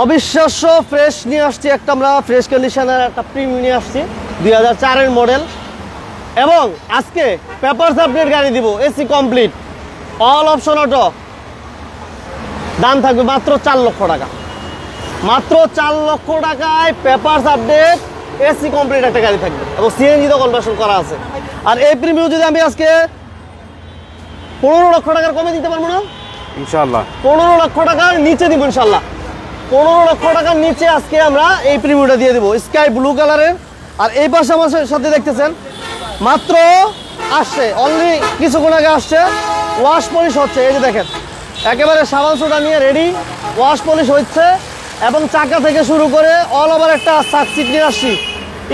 অবিশ্বাস্য ফ্রেশ নিয়ে আসছি একটা, আমরা ফ্রেশ কন্ডিশনের একটা প্রিমিয়াম নিয়ে আসছি 2004-এর মডেল। এবং আজকে পেপারস আপডেট গাড়ি দিব, AC complete, all option auto. দাম থাকবে মাত্র 4 লক্ষ টাকা। মাত্র 4 লক্ষ টাকায় পেপারস আপডেট এসি কমপ্লিট একটা গাড়ি থাকবে এবং সিএনজি তো কনভার্সন করা আছে। আর এই প্রিমিয়াম যদি আমি আজকে 15 লক্ষ টাকার কমে দিতে পারবো না ইনশাআল্লাহ, 15 লক্ষ টাকার নিচে দিব ইনশাআল্লাহ। 15 লক্ষ টাকার নিচে আজকে আমরা এই প্রিমিয়ামটা দিয়ে দিব, স্কাই ব্লু কালারের। আর এই পাশে আমার সাথে দেখতেছেন মাত্র আসছে, অনলি কিছুক্ষণ আগে আসছে, ওয়াশ পলিশ হচ্ছে। এই যে দেখেন একেবারে সাবান সোডা নিয়ে রেডি, ওয়াশ পলিশ হচ্ছে। এবং চাকা থেকে শুরু করে অল ওভার একটা সাকসিট নিয়ে আসছি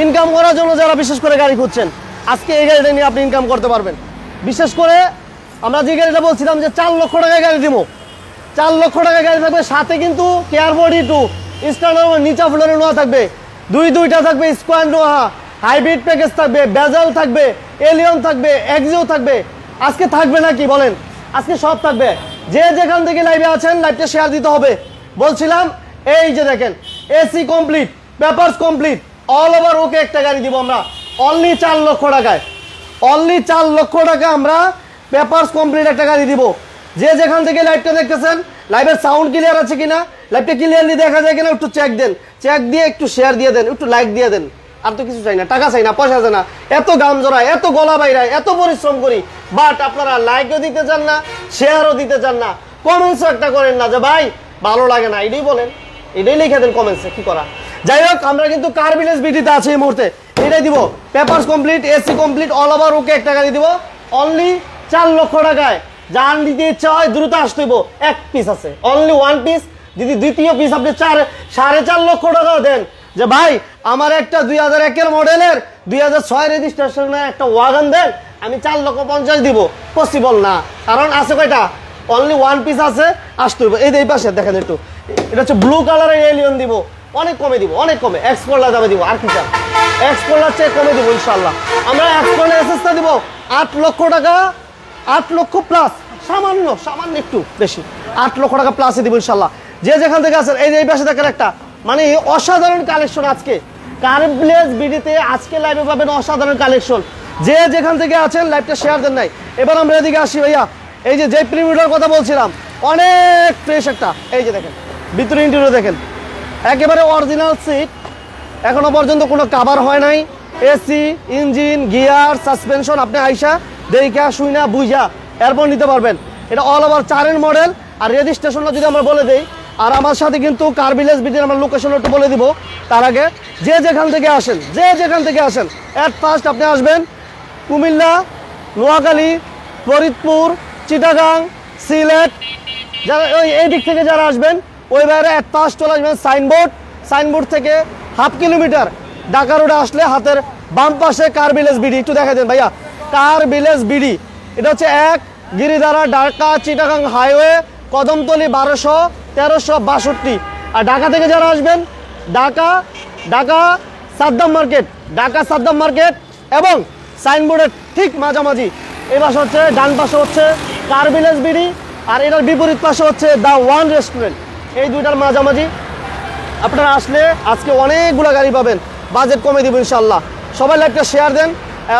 ইনকাম করার জন্য। যারা বিশেষ করে গাড়ি খুঁজছেন, আজকে এই গাড়িটা নিয়ে আপনি ইনকাম করতে পারবেন। বিশেষ করে আমরা যে গাড়িটা বলছিলাম যে 4 লক্ষ টাকায় গাড়ি দিব, 4 লক্ষ টাকায় গাড়ি থাকবে, সাথে কিন্তু কেয়ার বডি টু স্ট্যান্ডার্ড নিচা ফ্লোরে নোয়া থাকবে, দুইটা থাকবে স্কোয়ার নোয়া, হাইব্রিড প্যাকেজ থাকবে, বেজাল থাকবে, এলিয়ন থাকবে, এক্সিও থাকবে। আজকে থাকবে নাকি বলেন? আজকে সব থাকবে। যে যেখান থেকে লাইভে আছেন লাইভটা শেয়ার দিতে হবে। বলছিলাম এই যে দেখেন AC complete, papers complete, all over ওকে একটা গাড়ি দিব আমরা অনলি 4 লক্ষ টাকায়। অনলি 4 লক্ষ টাকা আমরা পেপারস কমপ্লিট একটা গাড়ি দিব। যে যেখান থেকে লাইভটা দেখতেছেন, লাইভের সাউন্ড ক্লিয়ার আছে কিনা, লাইভটা ক্লিয়ারলি দেখা যায় কিনা একটু চেক দেন, চেক দিয়ে একটু শেয়ার দিয়ে দেন, একটু লাইক দিয়ে দেন। আর তো কিছু চাই না, টাকা চাই না, পয়সা চাই না। এত গাম জড়ায়, এত গলা বাইরায়, এত পরিশ্রম করি, বাট আপনারা লাইকও দিতে চান না, শেয়ারও দিতে চান না, কমেন্টসও একটা করেন না যে ভাই ভালো লাগে না, এটাই বলেন, এটাই লিখে দেন কমেন্টসে, কি করা। যাই হোক, আমরা কিন্তু কার ভিলেজ বিটিতে আছি এই মুহূর্তে, এটাই দিব papers complete, AC complete, all over ওকে একটা গাড়ি দিব অনলি 4 লক্ষ টাকায়। যান দিতে ইচ্ছা হয় দ্রুত আসতে হইব, এক পিস আছে, অনলি 1 পিস। যদি দ্বিতীয় পিস আপনি 4.5 লক্ষ টাকাও দেন যে ভাই আমার একটা 2001-এর মডেলের 2006 রেজিস্ট্রেশনের একটা ওয়াগন দেন, আমি 4,50,000 দিব, পসিবল না। কারণ আছে কয়টা, অনলি 1 পিস আছে, আসতে হইব। এই পাশে দেখেন একটু, এটা হচ্ছে ব্লু কালারের এলিয়ন দিব, অনেক কমে দিব, অনেক কমে। এক্সপোর্টার দামে দিব, আর কি চান, এক্সপোর্টার চেয়ে কমে দিব ইনশাল্লাহ। আমরা এক্সপোর্টার এসএসটা দিব 8 লক্ষ টাকা, 8 লক্ষ প্লাস, সামান্য একটু বেশি, 8 লক্ষ টাকা প্লাসে দিব ইনশাল্লাহ। যে যেখান থেকে আছেন, এই পাশে দেখেন একটা মানে অসাধারণ কালেকশন আজকে কার ভিলেজ বিডিতে আজকে লাইভে পাবেন, অসাধারণ কালেকশন। যে যেখান থেকে আছেন লাইভটা শেয়ার দেন নাই। এবার আমরা এদিকে আসি ভাইয়া, এই যে প্রিমিয়ার কথা বলছিলাম, অনেক ফ্রেশ একটা, এই যে দেখেন ভিতরে ইন্টেরিয়র দেখেন, একেবারে অরিজিনাল সিট, এখনো পর্যন্ত কোনো কাভার হয় নাই। এসি, ইঞ্জিন, গিয়ার, সাসপেনশন আপনি আইসা দেখা শুইনা বুঝা এরপর নিতে পারবেন। এটা অল ওভার 4-এর মডেল। আর রেজিস্ট্রেশনটা যদি আমরা বলে দেই, আর আমার সাথে কিন্তু কার ভিলেজ বিটির আমরা লোকেশন একটু বলে দিব। তার আগে যে যেখান থেকে আসেন, এট ফার্স্ট আপনি আসবেন কুমিল্লা, নোয়াখালী, ফরিদপুর, চিটাগাং, সিলেট, যারা এই দিক থেকে যারা আসবেন ওই বাইরে এট ফার্স্ট চলে আসবেন সাইনবোর্ড থেকে হাফ কিলোমিটার ঢাকা রোডে আসলে হাতের বাম পাশে কার ভিলেজ বিডি। একটু দেখা দেন ভাইয়া, কার ভিলেজ বিডি, এটা হচ্ছে 1 গিরিধারা ঢাকা চিটাগাং হাইওয়ে, কদমতলী 1200-1362। আর ঢাকা থেকে যারা আসবেন, ঢাকা সাদ্দাম মার্কেট এবং সাইনবোর্ডের ঠিক মাঝামাঝি এই পাশে হচ্ছে, ডান পাশে হচ্ছে কার ভিলেজ বিডি, আর এটার বিপরীত পাশে হচ্ছে দা ওয়ান রেস্টুরেন্ট। এই দুইটার মাঝামাঝি আপনারা আসলে আজকে অনেকগুলো গাড়ি পাবেন, বাজেট কমে দিব ইনশাল্লাহ। সবাই লাইভটা শেয়ার দেন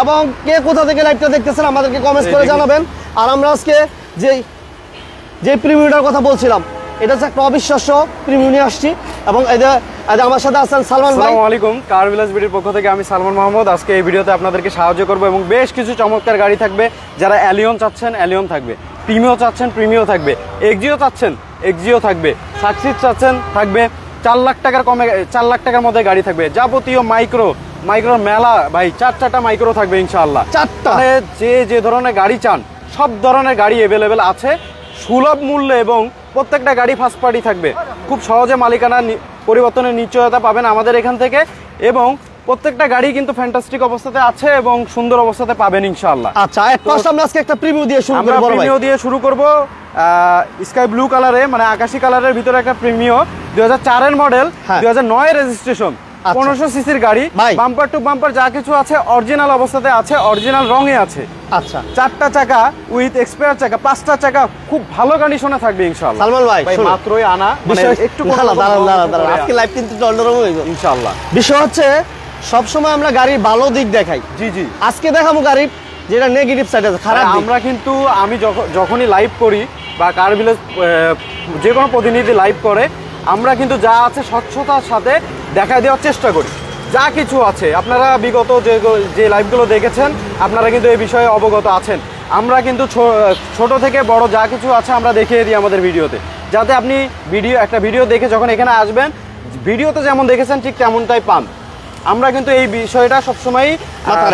এবং কে কোথা থেকে লাইভটা দেখতেছেন আমাদেরকে কমেন্টস করে জানাবেন। আর আমরা আজকে যে প্রিমিয়ারটার কথা বলছিলাম, এটা হচ্ছে একটা অবিশ্বাস্য প্রিমিয়াম নিয়ে আসছি। এবং আমার সাথে আছেন সালমান ভাই। আসসালামু আলাইকুম, কার ভিলেজ বিডির পক্ষ থেকে আমি সালমান মাহমুদ। আজকে এই ভিডিওতে আপনাদেরকে সাহায্য করব এবং বেশ কিছু চমৎকার গাড়ি থাকবে। যারা এলিয়ন চাচ্ছেন এলিয়ন থাকবে, প্রিমিও চাচ্ছেন প্রিমিও থাকবে, এক্সিও চাচ্ছেন এক্সিও থাকবে, সাকসিড চাচ্ছেন থাকবে। 4 লাখ টাকার মধ্যে গাড়ি থাকবে, যাবতীয় মাইক্রোর মেলা ভাই, 4টা মাইক্রো থাকবে ইনশাআল্লাহ। 4টা, যে ধরনের গাড়ি চান সব ধরনের গাড়ি অ্যাভেলেবেল আছে সুলভ মূল্যে, এবং প্রত্যেকটা গাড়ি ফার্স্ট পার্টি থাকবে। খুব সহজে মালিকানা পরিবর্তনের নিশ্চয়তা পাবেন আমাদের এখান থেকে, এবং প্রত্যেকটা গাড়ি কিন্তু ফ্যান্টাস্টিক অবস্থাতে আছে এবং সুন্দর অবস্থাতে পাবেন ইনশাআল্লাহ। আচ্ছা, আমরা আজকে একটা প্রিভিউ দিয়ে শুরু করব স্কাই ব্লু কালারে, মানে আকাশী কালারের ভিতরে একটা প্রিমিও 2004-এর মডেল, 2009 রেজিস্ট্রেশন, আচ্ছা। 1500 সিসির গাড়ি, ভাই। বাম্পার টু বাম্পার যা কিছু আছে অরিজিনাল অবস্থাতে আছে, অরিজিনাল রঙে আছে। আচ্ছা 4টা চাকা উইথ এক্সপায়ার চাকা, 5টা চাকা খুব ভালো কন্ডিশনে থাকবে ইনশাআল্লাহ। সালমান ভাই, শুনুন। মাত্রই আনা, মানে বিষয় একটু দাঁড়ান আজকে লাইভ কিন্তু অন্যরকম হয়ে যাবে ইনশাআল্লাহ। বিষয় হচ্ছে সবসময় আমরা গাড়ির ভালো দিক দেখাই, জি জি। আজকে দেখাবো গাড়ির যেটা নেগেটিভ সাইড আছে, খারাপ দিক। আমরা কিন্তু আমি যখনই লাইভ করি বা কার ভিলেজ যে কোনো প্রতিনিধি লাইভ করে, আমরা কিন্তু যা আছে স্বচ্ছতার সাথে দেখায় দেওয়ার চেষ্টা করি। যা কিছু আছে আপনারা বিগত যে লাইভগুলো দেখেছেন, আপনারা কিন্তু এই বিষয়ে অবগত আছেন। আমরা কিন্তু ছোট থেকে বড় যা কিছু আছে আমরা দেখিয়ে দিই আমাদের ভিডিওতে, যাতে আপনি একটা ভিডিও দেখে যখন এখানে আসবেন, ভিডিওতে যেমন দেখেছেন ঠিক তেমনটাই পান। আমরা কিন্তু এই বিষয়টা সবসময়ই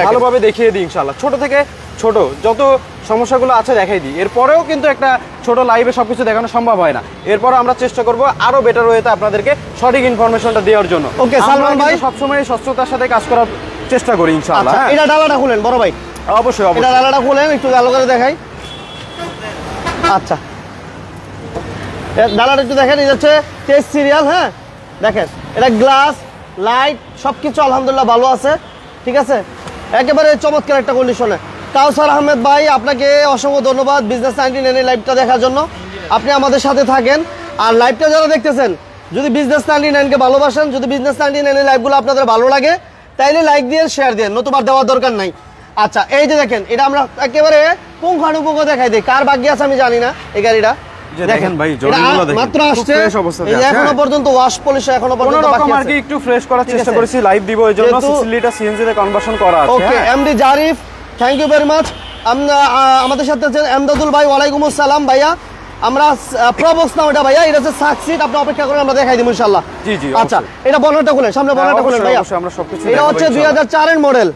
ভালোভাবে দেখিয়ে দিই ইনশাআল্লাহ। ছোট থেকে ছোট যত সমস্যাগুলো আছে দেখাই দিই। এরপরেও কিন্তু একটা ছোট লাইভে সবকিছু দেখানো সম্ভব হয় না, এরপর আমরা চেষ্টা করব আরো বেটার ওয়েতে আপনাদেরকে সঠিক ইনফরমেশনটা দেওয়ার জন্য। ওকে সালমান ভাই, সবসময় স্বচ্ছতার সাথে কাজ করার চেষ্টা করি ইনশাআল্লাহ। আচ্ছা, এটা ডালাটা খুলেন বড় ভাই, অবশ্যই এটা অবশ্যই। ডালাটা খুলেন, একটু ভালো করে দেখাই। আচ্ছা ডালাটা একটু দেখেন, এই হচ্ছে টেস্ট সিরিয়াল। হ্যাঁ দেখেন, এটা গ্লাস লাইট সবকিছু আলহামদুলিল্লাহ ভালো আছে, ঠিক আছে, একেবারে চমৎকার একটা কন্ডিশনে। কাউসার আহমেদ ভাই, আপনাকে অসংখ্য ধন্যবাদ বিজনেস 99 লাইভটা দেখার জন্য। আপনি আমাদের সাথে থাকেন, আর লাইভটা যারা দেখতেছেন, যদি বিজনেস 99কে ভালোবাসেন, যদি বিজনেস 99 লাইভগুলো আপনাদের ভালো লাগে, তাইলে লাইক দিয়ে শেয়ার দিয়ে, নতুবা দেওয়ার দরকার নাই। আচ্ছা এই যে দেখেন, এটা আমরা একেবারে পুঙ্খানুপুঙ্খ দেখাই দিই, কার ভাগ্যে আছে আমি জানি না এই গাড়িটা। দেখেন ভাই, জরিগুলো দেখেন মাত্র খুব আসছে, ফ্রেশ অবস্থাতে এই যে আছে। এখনো পর্যন্ত ওয়াশ পলিশ এখনো কোনো পর্যন্ত বাকি রকম আর আছে। কি একটু ফ্রেশ করার ঠিক চেষ্টা আছে। করেছি লাইভ দিব, এই জন্য যেহেতু- 6 লিটার সিএনজি তে কনভার্সন করা আছে। Okay MD Zarif, thank you very much. আমাদের সাথে আছেন এমদাদুল ভাই, ওয়ালাইকুম আসসালাম ভাইয়া। আমরা প্রবক্স না ওটা ভাইয়া, এটা হচ্ছে সাকসিড, আপনি অপেক্ষা করেন, আমরা দেখাই দিব ইনশাআল্লাহ। জি জি। আচ্ছা এটা বর্ণাটা খুলেন, সামনে বর্ণাটা খুলেন ভাইয়া। অবশ্যই আমরা সবকিছু এটা হচ্ছে 2004 এর মডেল,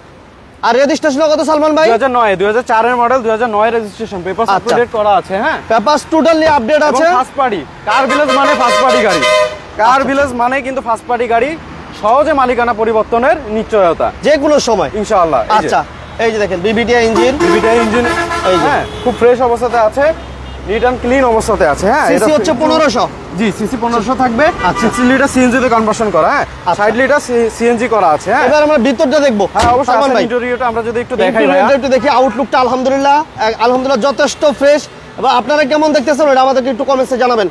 আর রেজিস্ট্রেশন কত সালমান ভাই? 2009 এর মডেল, 2009 রেজিস্ট্রেশন, পেপারস আচ্ছা। আপডেট করা আছে। হ্যাঁ, পেপারস টোটালি আপডেট আছে। ফার্স্ট পার্টি কার ভিলেজ মানে ফার্স্ট পার্টি গাড়ি, কার ভিলেজ মানে কিন্তু ফার্স্ট পার্টি গাড়ি, সহজে মালিকানা পরিবর্তনের নিশ্চয়তা যে কোনো সময় ইনশাআল্লাহ। আচ্ছা এই যে দেখেন বিবিটিআই ইঞ্জিন, বিবিটা ইঞ্জিন, এই যে। হ্যাঁ খুব ফ্রেশ অবস্থাতে আছে, নিট অ্যান্ড ক্লিন অবস্থাতে আছে। হ্যাঁ, সিসি হচ্ছে 1500। জি, সিসি 1500 থাকবে। আচ্ছা। 60 লিটার সিএনজি তে কনভার্সন করা। হ্যাঁ, 60 লিটার সিএনজি করা আছে। হ্যাঁ, এবার আমরা ভিতরটা দেখবো। হ্যাঁ অবশ্যই। সালমান ভাই ইন্টেরিয়রটা আমরা যদি একটু দেখাই ভাইয়া। ইন্টেরিয়রটা একটু দেখি, আউটলুকটা আলহামদুলিল্লাহ যথেষ্ট ফ্রেশ। এবার আপনারা কেমন দেখতেছেন এটা আমাদেরকে একটু কমেন্টসে জানাবেন।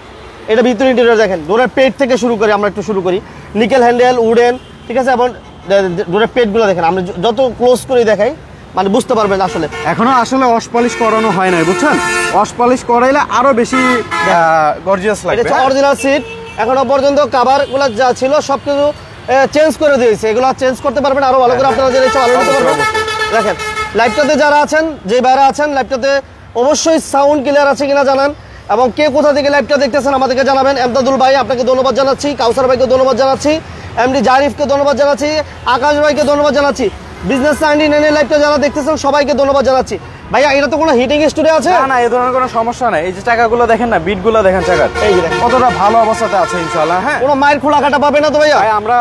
এটা ভিতরে ইন্টেরিয়র দেখেন, ডোরের পেট থেকে শুরু করি, আমরা একটু শুরু করি। নিকেল হ্যান্ডেল, উডেন, ঠিক আছে, এবং ডোরের পেটগুলো দেখেন, আমরা যত ক্লোজ করে দেখাই মানে বুঝতে পারবেন আসলে। এখনো আসলে ওয়াশ পলিশ করানো হয় নাই, বুঝছেন? ওয়াশ পলিশ করাইলে আরো বেশি গর্জিয়াস এটা লাগবে। হচ্ছে অরিজিনাল সিট, এখনো পর্যন্ত কাভারগুলো যা ছিল সব কিছু চেঞ্জ করে দিয়েছে, এগুলো চেঞ্জ করতে পারবেন আরো ভালো করে, আপনারা যেটা ইচ্ছা ভালো নিতে পারবেন। দেখেন লাইভটাতে যারা আছেন, যে বাইরে আছেন, লাইভটাতে অবশ্যই সাউন্ড ক্লিয়ার আছে কিনা জানান, এবং কে কোথা থেকে লাইভটা দেখতেছেন আমাদেরকে জানাবেন। এমদাদুল ভাই আপনাকে ধন্যবাদ জানাচ্ছি, কাউসার ভাইকে ধন্যবাদ জানাচ্ছি, এমডি জারিফকে ধন্যবাদ জানাচ্ছি, আকাশ ভাইকে ধন্যবাদ জানাচ্ছি, বিজনেস 99 লাইভটা যারা দেখতেছেন সবাইকে ধন্যবাদ জানাচ্ছি। ভাইয়া এটা তো কোনো হিটিং স্টুডিও আছে না, এই ধরনের কোনো সমস্যা নাই। এই যে চাকাগুলো দেখেন না, বিটগুলো দেখেন চাকার, এই যে দেখেন কতটা ভালো অবস্থাতে আছে ইনশাআল্লাহ। হ্যাঁ, কোনো মায়ের খোলা কাটা পাবে না তো ভাইয়া? ভাই আমরা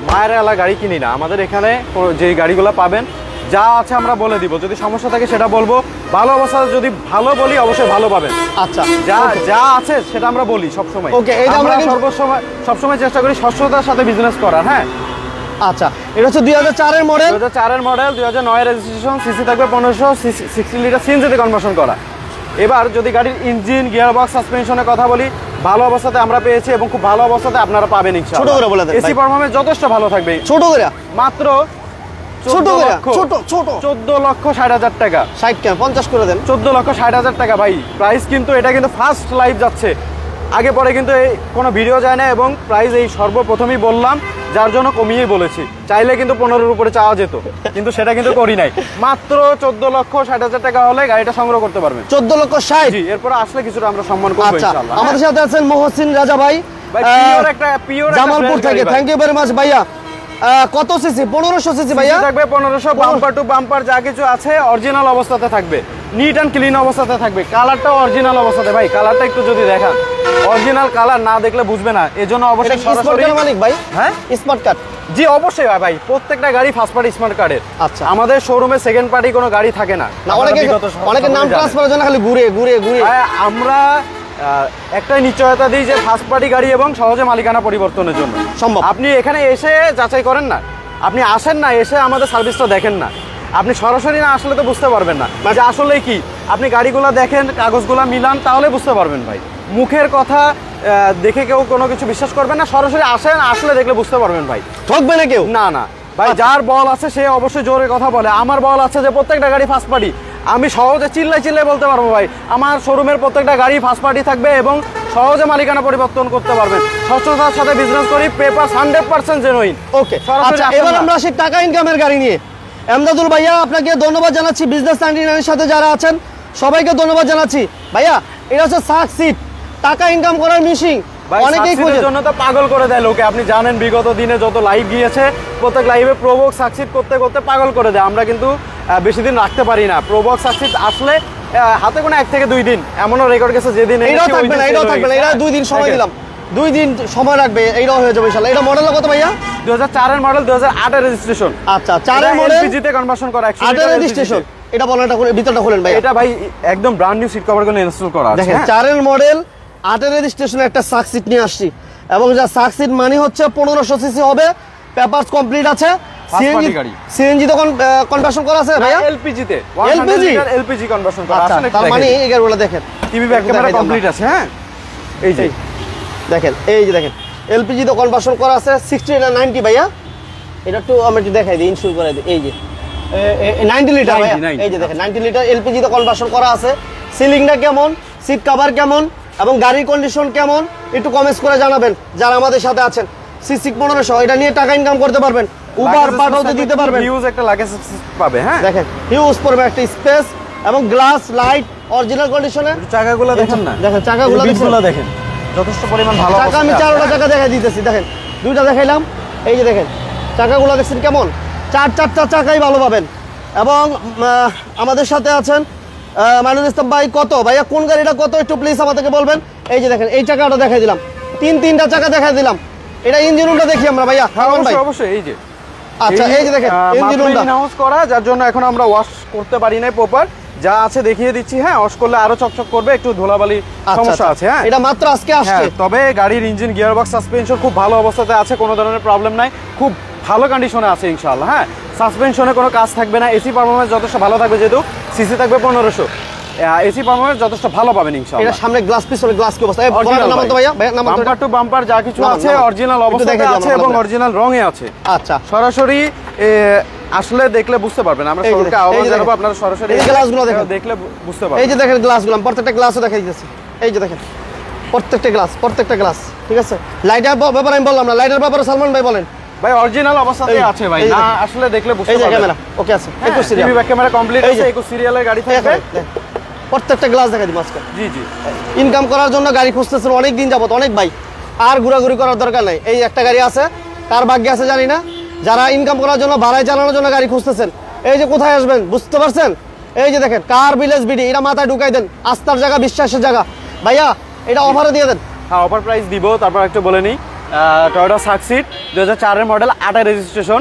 মায়ের এলা গাড়ি কিনি না, আমাদের এখানে যে গাড়িগুলো পাবেন যা আছে আমরা বলে দিব, যদি সমস্যা থাকে সেটা বলবো, ভালো অবস্থাতে যদি ভালো বলি অবশ্যই ভালো পাবেন। আচ্ছা যা আছে সেটা আমরা বলি সবসময়। ওকে, এই যে আমরা সবসময় চেষ্টা করি স্বচ্ছতার সাথে বিজনেস করার। হ্যাঁ, আচ্ছা এটা হচ্ছে 2004 এর মডেল, 2004 এর মডেল, 2009 রেজিস্ট্রেশন, সিসি থাকবে 1500, 60 লিটার সিএনজিতে কনভার্সন করা। এবার যদি গাড়ির ইঞ্জিন, গিয়ার বক্স, সাসপেনশনের কথা বলি, ভালো অবস্থাতে আমরা পেয়েছি এবং খুব ভালো অবস্থাতে আপনারা পাবেন ইনশাআল্লাহ। ছোট করে বলে দেন এসি পারফরম্যান্স যথেষ্ট ভালো থাকবে। ছোট করে মাত্র ছোট করে ছোট 14,60,000 টাকা। 60 কেন 50 করে দেন। 14,60,000 টাকা ভাই প্রাইস, কিন্তু এটা কিন্তু ফার্স্ট লাইভ যাচ্ছে, আগে পরে কিন্তু কোনো ভিডিও যায় না, এবং প্রাইস এই সর্বপ্রথমই বললাম, যার জন্য কমিয়েই বলেছি। চাইলে কিন্তু 15-এর উপরে চাওয়া যেত, কিন্তু সেটা কিন্তু করি নাই। মাত্র 14,60,000 টাকা হলে গাড়িটা সংগ্রহ করতে পারবেন। 14,60,000। জি, এরপর আসলে কিছুটা আমরা সম্মান করবো আচ্ছা ইনশাআল্লাহ। আমাদের সাথে আছেন মহসিন রাজা ভাই, ভাই পিওর জামালপুর থেকে, থ্যাংক ইউ ভেরি মাচ ভাইয়া। কত সিসি? 1500 সিসি ভাইয়া। থাকবে 1500, বাম্পার টু বাম্পার যা কিছু আছে অরিজিনাল অবস্থাতে থাকবে, নিট অ্যান্ড ক্লিন অবস্থাতে থাকবে। কালারটাও অরিজিনাল অবস্থাতে, ভাই কালারটা একটু যদি দেখান, অরিজিনাল কালার না দেখলে বুঝবে না, এজন্য অবশ্যই স্মার্ট সরাসরি। কার্ড মালিক ভাই? হ্যাঁ, স্মার্ট কার্ড। জি অবশ্যই ভাই, প্রত্যেকটা গাড়ি ফার্স্ট পার্টি স্মার্ট কার্ডের। আচ্ছা। আমাদের শোরুমে সেকেন্ড পার্টি কোনো গাড়ি থাকে না। না অনেকে নাম ট্রান্সফারের জন্য খালি ঘুরে ঘুরে ঘুরে। ভাই, আমরা একটাই নিশ্চয়তা দিই যে ফার্স্ট পার্টি গাড়ি এবং সহজে মালিকানা পরিবর্তনের জন্য সম্ভব। আপনি এখানে এসে যাচাই করেন না, আপনি আসেন না, এসে আমাদের সার্ভিসটা দেখেন না, আপনি সরাসরি না আসলে তো বুঝতে পারবেন না যে আসলে কি। আপনি গাড়িগুলো দেখেন, কাগজগুলো মিলান, তাহলে বুঝতে পারবেন ভাই। মুখের কথা দেখে কেউ কোনো কিছু বিশ্বাস করবেন না, সরাসরি আসেন, আসলে দেখলে বুঝতে পারবেন ভাই। ঠকবে না কেউ? না না ভাই, যার বল আছে সে অবশ্যই জোরে কথা বলে। আমার বল আছে যে প্রত্যেকটা গাড়ি ফার্স্ট পার্টি, আমি সহজে চিল্লাই বলতে পারবো ভাই আমার শোরুমের প্রত্যেকটা গাড়ি ফার্স্ট পার্টি থাকবে এবং সহজে মালিকানা পরিবর্তন করতে পারবেন। স্বচ্ছতার সাথে বিজনেস করি, পেপার 100% জেনুইন। ওকে, আচ্ছা এবার আমরা আসি টাকা ইনকামের গাড়ি নিয়ে। এমদাদুল ভাইয়া আপনাকে ধন্যবাদ জানাচ্ছি, বিজনেস 99 সাথে যারা আছেন সবাইকে ধন্যবাদ জানাচ্ছি। ভাইয়া এটা হচ্ছে সাকসিড, টাকা ইনকাম করার মেশিন। অনেকেই খোঁজের জন্য তো পাগল করে দেয় লোকে। আপনি জানেন বিগত দিনে যত লাইভ গিয়েছে, প্রত্যেক লাইভে প্রোবক্স সাকসিড করতে করতে পাগল করে দেয়। আমরা কিন্তু বেশি দিন রাখতে পারি না। প্রোবক্স সাকসিড আসলে হাতে কোনো 1 থেকে 2 দিন, এমনও রেকর্ড গেছে যেদিন এটাও থাকবে না, এটাও থাকবে না, এটা 2 দিন সময় দিলাম, 2 দিন সময় রাখবে, এইটাও হয়ে যাবে ইনশাআল্লাহ। এটা মডেল কত ভাইয়া? 2004 এর মডেল, 2008 এর রেজিস্ট্রেশন। আচ্ছা 4 এর মডেল, এলপিজি তে কনভার্সন করা, 8 এর রেজিস্ট্রেশন। এটা বলেন, এটা খুলে ভিতরটা খুলেন ভাই। এটা ভাই একদম ব্র্যান্ড নিউ সিট কভার করে ইনস্টল করা আছে। দেখেন 4 এর মডেল, 8 এর রেজিস্ট্রেশন একটা সাকসিড নিয়ে আসছি, এবং যা সাকসিড মানে হচ্ছে 1500 সিসি হবে, পেপারস কমপ্লিট আছে। সিএনজি তো কনভার্সন করা আছে ভাইয়া? এলপিজি তে 100 লিটার এলপিজি কনভার্সন করা আছে। তার মানে এই গাড়িগুলো দেখেন, টিভি ব্যাক ক্যামেরা কমপ্লিট আছে। হ্যাঁ এই যে দেখেন, এই যে দেখেন এলপিজি তো কনভার্সন করা আছে। 60 না 90 ভাইয়া? এটা একটু আমি একটু দেখাই দিই, ইনস্যুর করে দিই। এই যে 90 লিটার ভাইয়া, এই যে দেখেন 90 লিটার এলপিজি তো কনভার্সন করা আছে। সিলিংটা কেমন, সিট কভার কেমন এবং গাড়ির কন্ডিশন কেমন একটু কমেন্টস করে জানাবেন যারা আমাদের সাথে আছেন। সিসি 1500, এটা নিয়ে টাকা ইনকাম করতে পারবেন, উবার পাঠাতে দিতে পারবেন। হিউজ একটা লাগেজ পাবে। হ্যাঁ দেখেন হিউজ পড়বে একটা স্পেস এবং গ্লাস লাইট অরিজিনাল কন্ডিশনে। চাকাগুলো দেখেন না, দেখেন চাকাগুলো দেখেন যথেষ্ট পরিমাণ ভালো। চাকা আমি 4টা চাকা দেখাই দিতেছি, দেখেন 2টা দেখাইলাম। এই যে দেখেন চাকাগুলো দেখছেন কেমন, 4 চাকাই ভালো পাবেন। এবং আমাদের সাথে আছেন মাইনুল ইসলাম ভাই। কত ভাইয়া, কোন গাড়িটা কত একটু প্লিজ আমাদেরকে বলবেন। এই যে দেখেন এই চাকাটা দেখাই দিলাম, 3টা চাকা দেখাই দিলাম। এটা ইঞ্জিন রুমটা দেখি আমরা ভাইয়া। অবশ্যই এই যে, আচ্ছা এই যে দেখেন ইঞ্জিন রুমটা ইনহাউস করা, যার জন্য এখন আমরা ওয়াশ করতে পারি না প্রপার। যা আছে দেখিয়ে দিচ্ছি। হ্যাঁ ওয়াশ করলে আরো চকচক করবে, একটু ধুলাবালি সমস্যা আছে। হ্যাঁ এটা মাত্র আজকে আসছে। তবে গাড়ির ইঞ্জিন, গিয়ারবক্স, সাসপেনশন খুব ভালো অবস্থাতে আছে, কোনো ধরনের প্রবলেম নাই, খুব ভালো কন্ডিশনে আছে ইনশাআল্লাহ। হ্যাঁ সাসপেনশনে কোনো কাজ থাকবে না। এসি পারফরম্যান্স যথেষ্ট ভালো থাকবে, যেহেতু সিসি থাকবে 1500, এসি পারফরম্যান্স যথেষ্ট ভালো পাবেন ইনশাআল্লাহ। এটা সামনে গ্লাস, পিছনে গ্লাস কি অবস্থা? নাম তো ভাইয়া, বাম্পার টু বাম্পার যা কিছু আছে অরিজিনাল অবস্থাতে আছে এবং অরিজিনাল রঙে আছে। আচ্ছা সরাসরি আসলে দেখলে বুঝতে পারবেন। আমরা শোরুমকে আহ্বান জানাবো, আপনারা সরাসরি এই গ্লাসগুলো দেখেন, দেখলে বুঝতে পারবেন। এই যে দেখেন গ্লাসগুলো, প্রত্যেকটা গ্লাসও দেখাই দিতেছি। এই যে দেখেন প্রত্যেকটা গ্লাস ঠিক আছে। লাইটের ব্যাপারে আমি বললাম না, লাইটের ব্যাপারে সালমান ভাই বলেন। ভাই অরিজিনাল অবস্থাতে আছে ভাই, না আসলে দেখলে বুঝতে পারবেন। এই যে ক্যামেরা ওকে আছে, 21 serial, TV back camera complete আছে, 21 সিরিয়ালের গাড়ি থাকবে। প্রত্যেকটা গ্লাস দেখাই দিই আজকে। জি জি, ইনকাম করার জন্য গাড়ি খুঁজতেছেন অনেক দিন যাবত, অনেক ভাই, আর ঘোরাঘুরি করার দরকার নাই। এই একটা গাড়ি আছে, কার ভাগ্যে আছে জানি না, যারা ইনকাম করার জন্য, ভাড়ায় চালানোর জন্য গাড়ি খুঁজতেছেন। এই যে কোথায় আসবেন বুঝতে পারছেন? এই যে দেখেন কার ভিলেজ বিডি, এটা মাথায় ঢুকাই দেন, আস্থার জায়গা, বিশ্বাসের জায়গা ভাইয়া। এটা অফারে দিয়ে দেন। হ্যাঁ অফার প্রাইস দিব। তারপর একটু বলে নিই, টয়োটা সাকসিড 2004 এর মডেল, 8 এর রেজিস্ট্রেশন,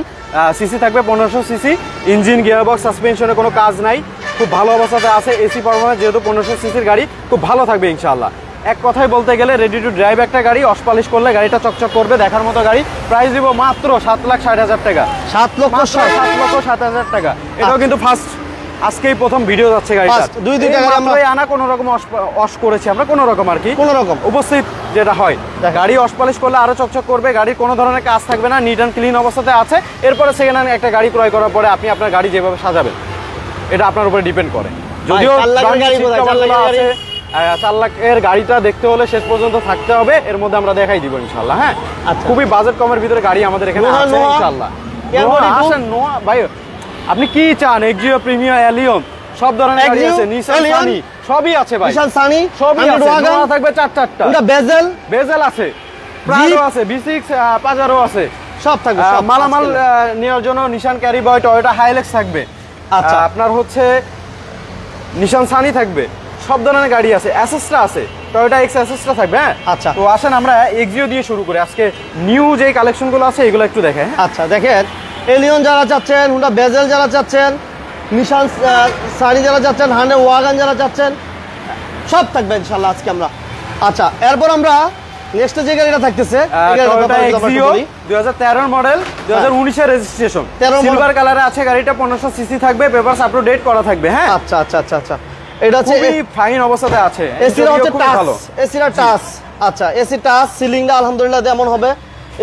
সিসি থাকবে 1500 সিসি, ইঞ্জিন, গিয়ারবক্স, সাসপেনশনে কোনো কাজ নাই, খুব ভালো অবস্থাতে আছে। এসি পারফরম্যান্স যেহেতু 1500 সিসির গাড়ি, খুব ভালো থাকবে ইনশাআল্লাহ। এক কথায় বলতে গেলে রেডি টু ড্রাইভ একটা গাড়ি, ওয়াশ পলিশ করলে গাড়িটা চকচক করবে, দেখার মতো গাড়ি। প্রাইস দিব মাত্র 7,60,000 টাকা। 7,60,000 টাকা। এটাও কিন্তু ফার্স্ট, আজকেই প্রথম ভিডিও যাচ্ছে গাড়িটা। 2-3টা গাড়ি আমরা আনা কোনো রকম ওয়াশ করেছি আমরা, কোনো রকম আর কি, কোনো রকম উপস্থিত যেটা হয়। গাড়ি ওয়াশ পলিশ করলে আরো চকচক করবে, গাড়ির কোনো ধরনের কাজ থাকবে না, নিট অ্যান্ড ক্লিন অবস্থাতে আছে। এরপরে সেকেন্ড হ্যান্ড একটা গাড়ি ক্রয় করার পরে আপনি আপনার গাড়ি যেভাবে সাজাবেন এটা আপনার উপরে ডিপেন্ড করে। যদিও 4 লাখের গাড়িটা দেখতে হলে শেষ পর্যন্ত থাকতে হবে, এর মধ্যে আমরা দেখাই দিব ইনশাআল্লাহ। হ্যাঁ খুবই বাজেট কমের ভিতরে গাড়ি আমাদের এখানে আছে ইনশাআল্লাহ। আসেন নোয়া ভাই, আপনি কি চান? এক্সিও, প্রিমিয়ার, এলিয়ন সব ধরনের গাড়ি আছে, নিসান সানি সবই আছে ভাই, নিসান সানি সবই আছে। নোয়া থাকবে 4টা, এটা বেজেল আছে, প্রাডো আছে, V6 পাজারো আছে, সব থাকবে। মালামাল নেওয়ার জন্য নিসান ক্যারি বয়, টয়োটা হাইলেক্স থাকবে। আচ্ছা আপনার হচ্ছে নিসান সানি থাকবে, সব ধরনের গাড়ি আছে। অ্যাসেসটা আছে, টয়োটা এক্স অ্যাসেসটা থাকবে। হ্যাঁ আচ্ছা তো আসেন আমরা এক্সিও দিয়ে শুরু করি। আজকে নিউ যে কালেকশনগুলো আছে এগুলো একটু দেখে। আচ্ছা দেখেন, এলিয়ন যারা চাচ্ছেন, হুন্ডা বেজেল যারা চাচ্ছেন, নিসান সানি যারা চাচ্ছেন, হান্ডে ওয়াগান যারা চাচ্ছেন, সব থাকবে ইনশাআল্লাহ। আজকে আমরা আচ্ছা, এরপর আমরা নেক্সট যে গাড়িটা থাকতেছে এই গাড়িটার টয়োটা ব্যাপারে একটু এক্সিও বলি। 2013 মডেল 2019 এর রেজিস্ট্রেশন 13 সিলভার কালারে আছে গাড়িটা 1500 সিসি থাকবে পেপারস আপ টু ডেট করা থাকবে হ্যাঁ আচ্ছা আচ্ছা আচ্ছা আচ্ছা, এটা হচ্ছে খুবই ফাইন অবস্থাতে আছে এসির ইন্টেরিয়র হচ্ছে খুবই টাচ, ভালো এসির টাচ। আচ্ছা, এসি টাচ, সিলিংটা আলহামদুলিল্লাহ যেমন হবে।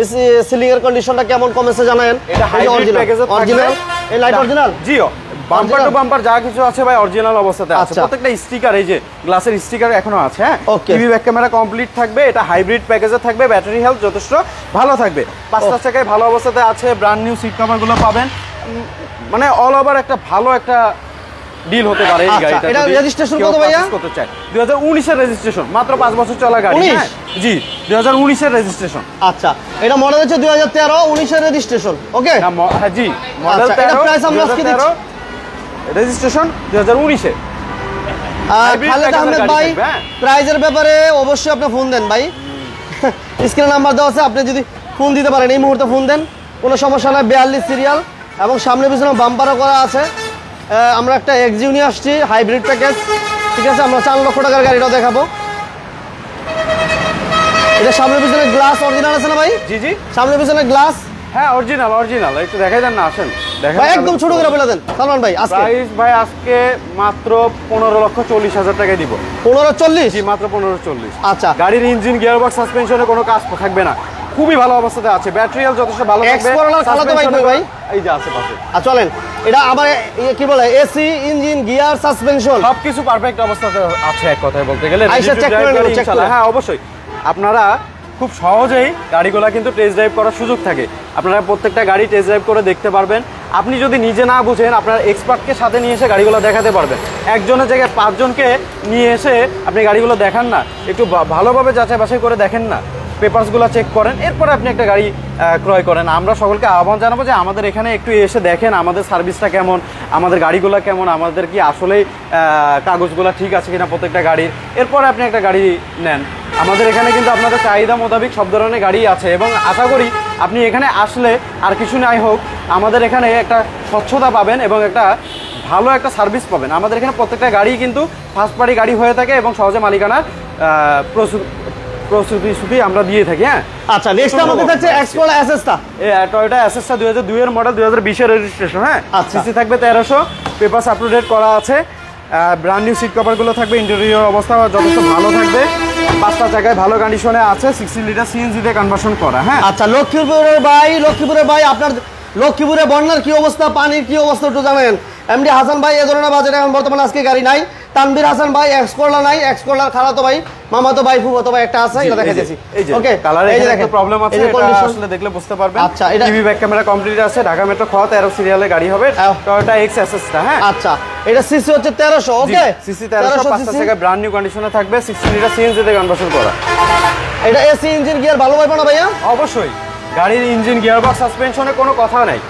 এসি সিলিং এর কন্ডিশনটা কেমন কমেছে জানেন? এটা হাইব্রিড প্যাকেজে অরিজিনাল, এই light original, Jio bumper to Original? Bumper যা কিছু আছে ভাই অরিজিনাল অবস্থাতে আছে আচ্ছা। প্রত্যেকটা স্টিকার এই যে গ্লাসের স্টিকার এখনো আছে হ্যাঁ Okay. TV back camera complete থাকবে এটা হাইব্রিড প্যাকেজে থাকবে ব্যাটারি হেলথ যথেষ্ট ভালো থাকবে পাঁচটা চাকায় ভালো অবস্থাতে আছে ব্র্যান্ড নিউ সিট কভার গুলো পাবেন মানে অল ওভার একটা ভালো একটা ডিল হতে পারে এই আচ্ছা, গাড়িটা এটা যদি registration কেউ কত ভাইয়া? purchase করতে চায় 2019 এর রেজিস্ট্রেশন মাত্র 5 বছর চলা গাড়ি 19? হ্যাঁ জি 2019 এর রেজিস্ট্রেশন আচ্ছা, এটা মডেল হচ্ছে 2013 19 এর রেজিস্ট্রেশন। ওকে, হ্যাঁ জি মডেল আচ্ছা, এটা 13 price আমরা আজকে দিচ্ছি। রেজিস্ট্রেশন 2019 এ Hybrid খালেদ package এর আহমেদ গাড়ি ভাই, থাকবে, হ্যাঁ। প্রাইজের ব্যাপারে অবশ্যই আপনি ফোন দেন ভাই। স্ক্রিনে নাম্বার দেওয়া আছে, আপনি যদি ফোন দিতে পারেন এই মুহূর্তে ফোন দেন, কোনো সমস্যা নয়। 42 সিরিয়াল এবং সামনে পিছনে বাম্পারও করা আছে। আমরা একটা এক্সিও নিয়ে আসছি হাইব্রিড প্যাকেজ, ঠিক আছে। আমরা 4 লক্ষ টাকার গাড়িটাও দেখাবো। এটা সামনে পিছনে গ্লাস অরিজিনাল আছে না ভাই? জি জি সামনে পিছনে গ্লাস হ্যাঁ অরিজিনাল একটু দেখাই দেন না আসেন দেখেন ভাই, একদম ছোট করে বলে দেন সালমান ভাই। আজকে প্রাইস ভাই আজকে মাত্র 15,40,000 টাকায় দিব 1540। জি মাত্র 1540 আচ্ছা, গাড়ির ইঞ্জিন গিয়ারবক্স সাসপেনশনে কোনো কাজ থাকবে না খুবই ভালো অবস্থাতে আছে ব্যাটারি হেলথ যথেষ্ট ভালো থাকবে Explorer খালাতো ভাই কই ভাই? এই যে আছে পাশে চলেন, এটা আবার কি বলে এসি ইঞ্জিন গিয়ার সাসপেনশন সবকিছু পারফেক্ট অবস্থাতে আছে এক কথায় বলতে গেলে আইসা Ready to check drive করে নেবো, গাড়ি check ইনশাআল্লাহ। করে। হ্যাঁ অবশ্যই আপনারা খুব সহজেই গাড়িগুলো কিন্তু টেস্ট ড্রাইভ করার সুযোগ থাকে আপনারা প্রত্যেকটা গাড়ি টেস্ট ড্রাইভ করে দেখতে পারবেন আপনি যদি নিজে না বুঝেন আপনার এক্সপার্টকে সাথে নিয়ে এসে গাড়িগুলো দেখাতে পারবেন একজনের জায়গায় 5 জনকে নিয়ে এসে আপনি গাড়িগুলো দেখান না একটু ভালোভাবে যাচাই বাছাই করে দেখেন না পেপারসগুলো চেক করেন এরপরে আপনি একটা গাড়ি ক্রয় করেন আমরা সকলকে আহ্বান জানাবো যে আমাদের এখানে একটু এসে দেখেন আমাদের সার্ভিসটা কেমন আমাদের গাড়িগুলো কেমন আমাদের কি আসলেই কাগজগুলো ঠিক আছে কিনা প্রত্যেকটা গাড়ির এরপরে আপনি একটা গাড়ি নেন আমাদের এখানে কিন্তু আপনাদের চাহিদা মোতাবেক সব ধরনের গাড়ি আছে এবং আশা করি আপনি এখানে আসলে আর কিছু নাই হোক আমাদের এখানে একটা স্বচ্ছতা পাবেন এবং একটা ভালো একটা সার্ভিস পাবেন আমাদের এখানে প্রত্যেকটা গাড়ি কিন্তু ফার্স্ট পার্টি গাড়ি হয়ে থাকে এবং সহজে মালিকানার প্রস্তুতি আমরা দিয়ে থাকি হ্যাঁ আচ্ছা, নেক্সট আমাদের থাকছে এক্সপ্লোরার এসএসটা। টয়োটা এসএসটা 2002 এর মডেল 2020 এর রেজিস্ট্রেশন হ্যাঁ আচ্ছা। সিসি থাকবে 1300 পেপারস আপ টু ডেট করা আছে ব্র্যান্ড নিউ সিট কভারগুলো থাকবে ইন্টেরিয়র অবস্থা যথেষ্ট ভালো থাকবে 5টা জায়গায় ভালো কন্ডিশনে আছে 16 লিটার সিএনজি তে কনভার্সন করা হ্যাঁ আচ্ছা, লক্ষ্মীপুরের ভাই আপনার লক্ষ্মীপুরে বন্যার কি অবস্থা, পানির কি অবস্থা একটু জানেন? এমডি হাসান ভাই এ ধরনের বাজেট এখন বর্তমানে আজকে গাড়ি নাই। তানভীর হাসান ভাই এক্সকোলা নাই, এক্সকোলার খালাতো ভাই মামাতো ভাই ফুফাতো ভাই একটা আছে, এটা দেখাইতেছি। ওকে কালারে এই যে একটা দেখেন প্রবলেম আছে এই যে এটা condition। আসলে দেখলে বুঝতে পারবেন আচ্ছা, এটা টিভি ব্যাক ক্যামেরা কমপ্লিট আছে ঢাকা মেট্রো খ 13 সিরিয়ালে গাড়ি হবে টয়োটা এক্স এসএসটা হ্যাঁ আচ্ছা, এটা সিসি হচ্ছে 1300। ওকে, সিসি 1300 5টা জায়গায় ব্র্যান্ড নিউ কন্ডিশনে থাকবে 16 লিটার সিএনজি তে কনভার্সন করা এটা এসি ইঞ্জিন গিয়ার ভালো পাইবো না ভাইয়া? অবশ্যই গাড়ির ইঞ্জিন গিয়ারবক্স সাসপেনশনে কোনো কথা নাই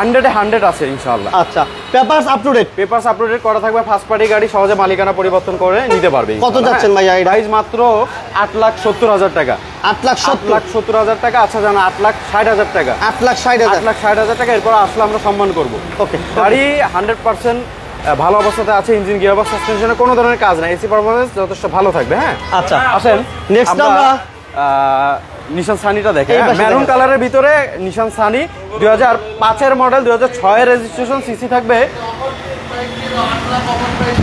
100 আছে ইনশাআল্লাহ আচ্ছা, papers up to date. Papers uploaded করা থাকবে ফার্স্ট পার্টি গাড়ি সহজে মালিকানা পরিবর্তন করে নিতে পারবে কত যাচ্ছেন ভাইয়া এটা? প্রাইস মাত্র 8,70,000 টাকা 8,70,000 8,70,000 টাকা আচ্ছা জানা 8,60,000 টাকা 8,60,000 8,60,000 টাকা এরপর আসলে আমরা সম্মান করব ওকে, গাড়ি 100% ভালো অবস্থাতে আছে ইঞ্জিন গিয়ারবক্স সাসপেনশনে কোনো ধরনের কাজ নাই এসি পারফরম্যান্স যথেষ্ট ভালো থাকবে হ্যাঁ আচ্ছা আসেন নেক্সট আমরা নিশান সানিটা দেখে এই পাশে মেরুন দেখেন। কালারের ভিতরে নিশান সানি 2005 এর মডেল 2006 এর রেজিস্ট্রেশন সিসি থাকবে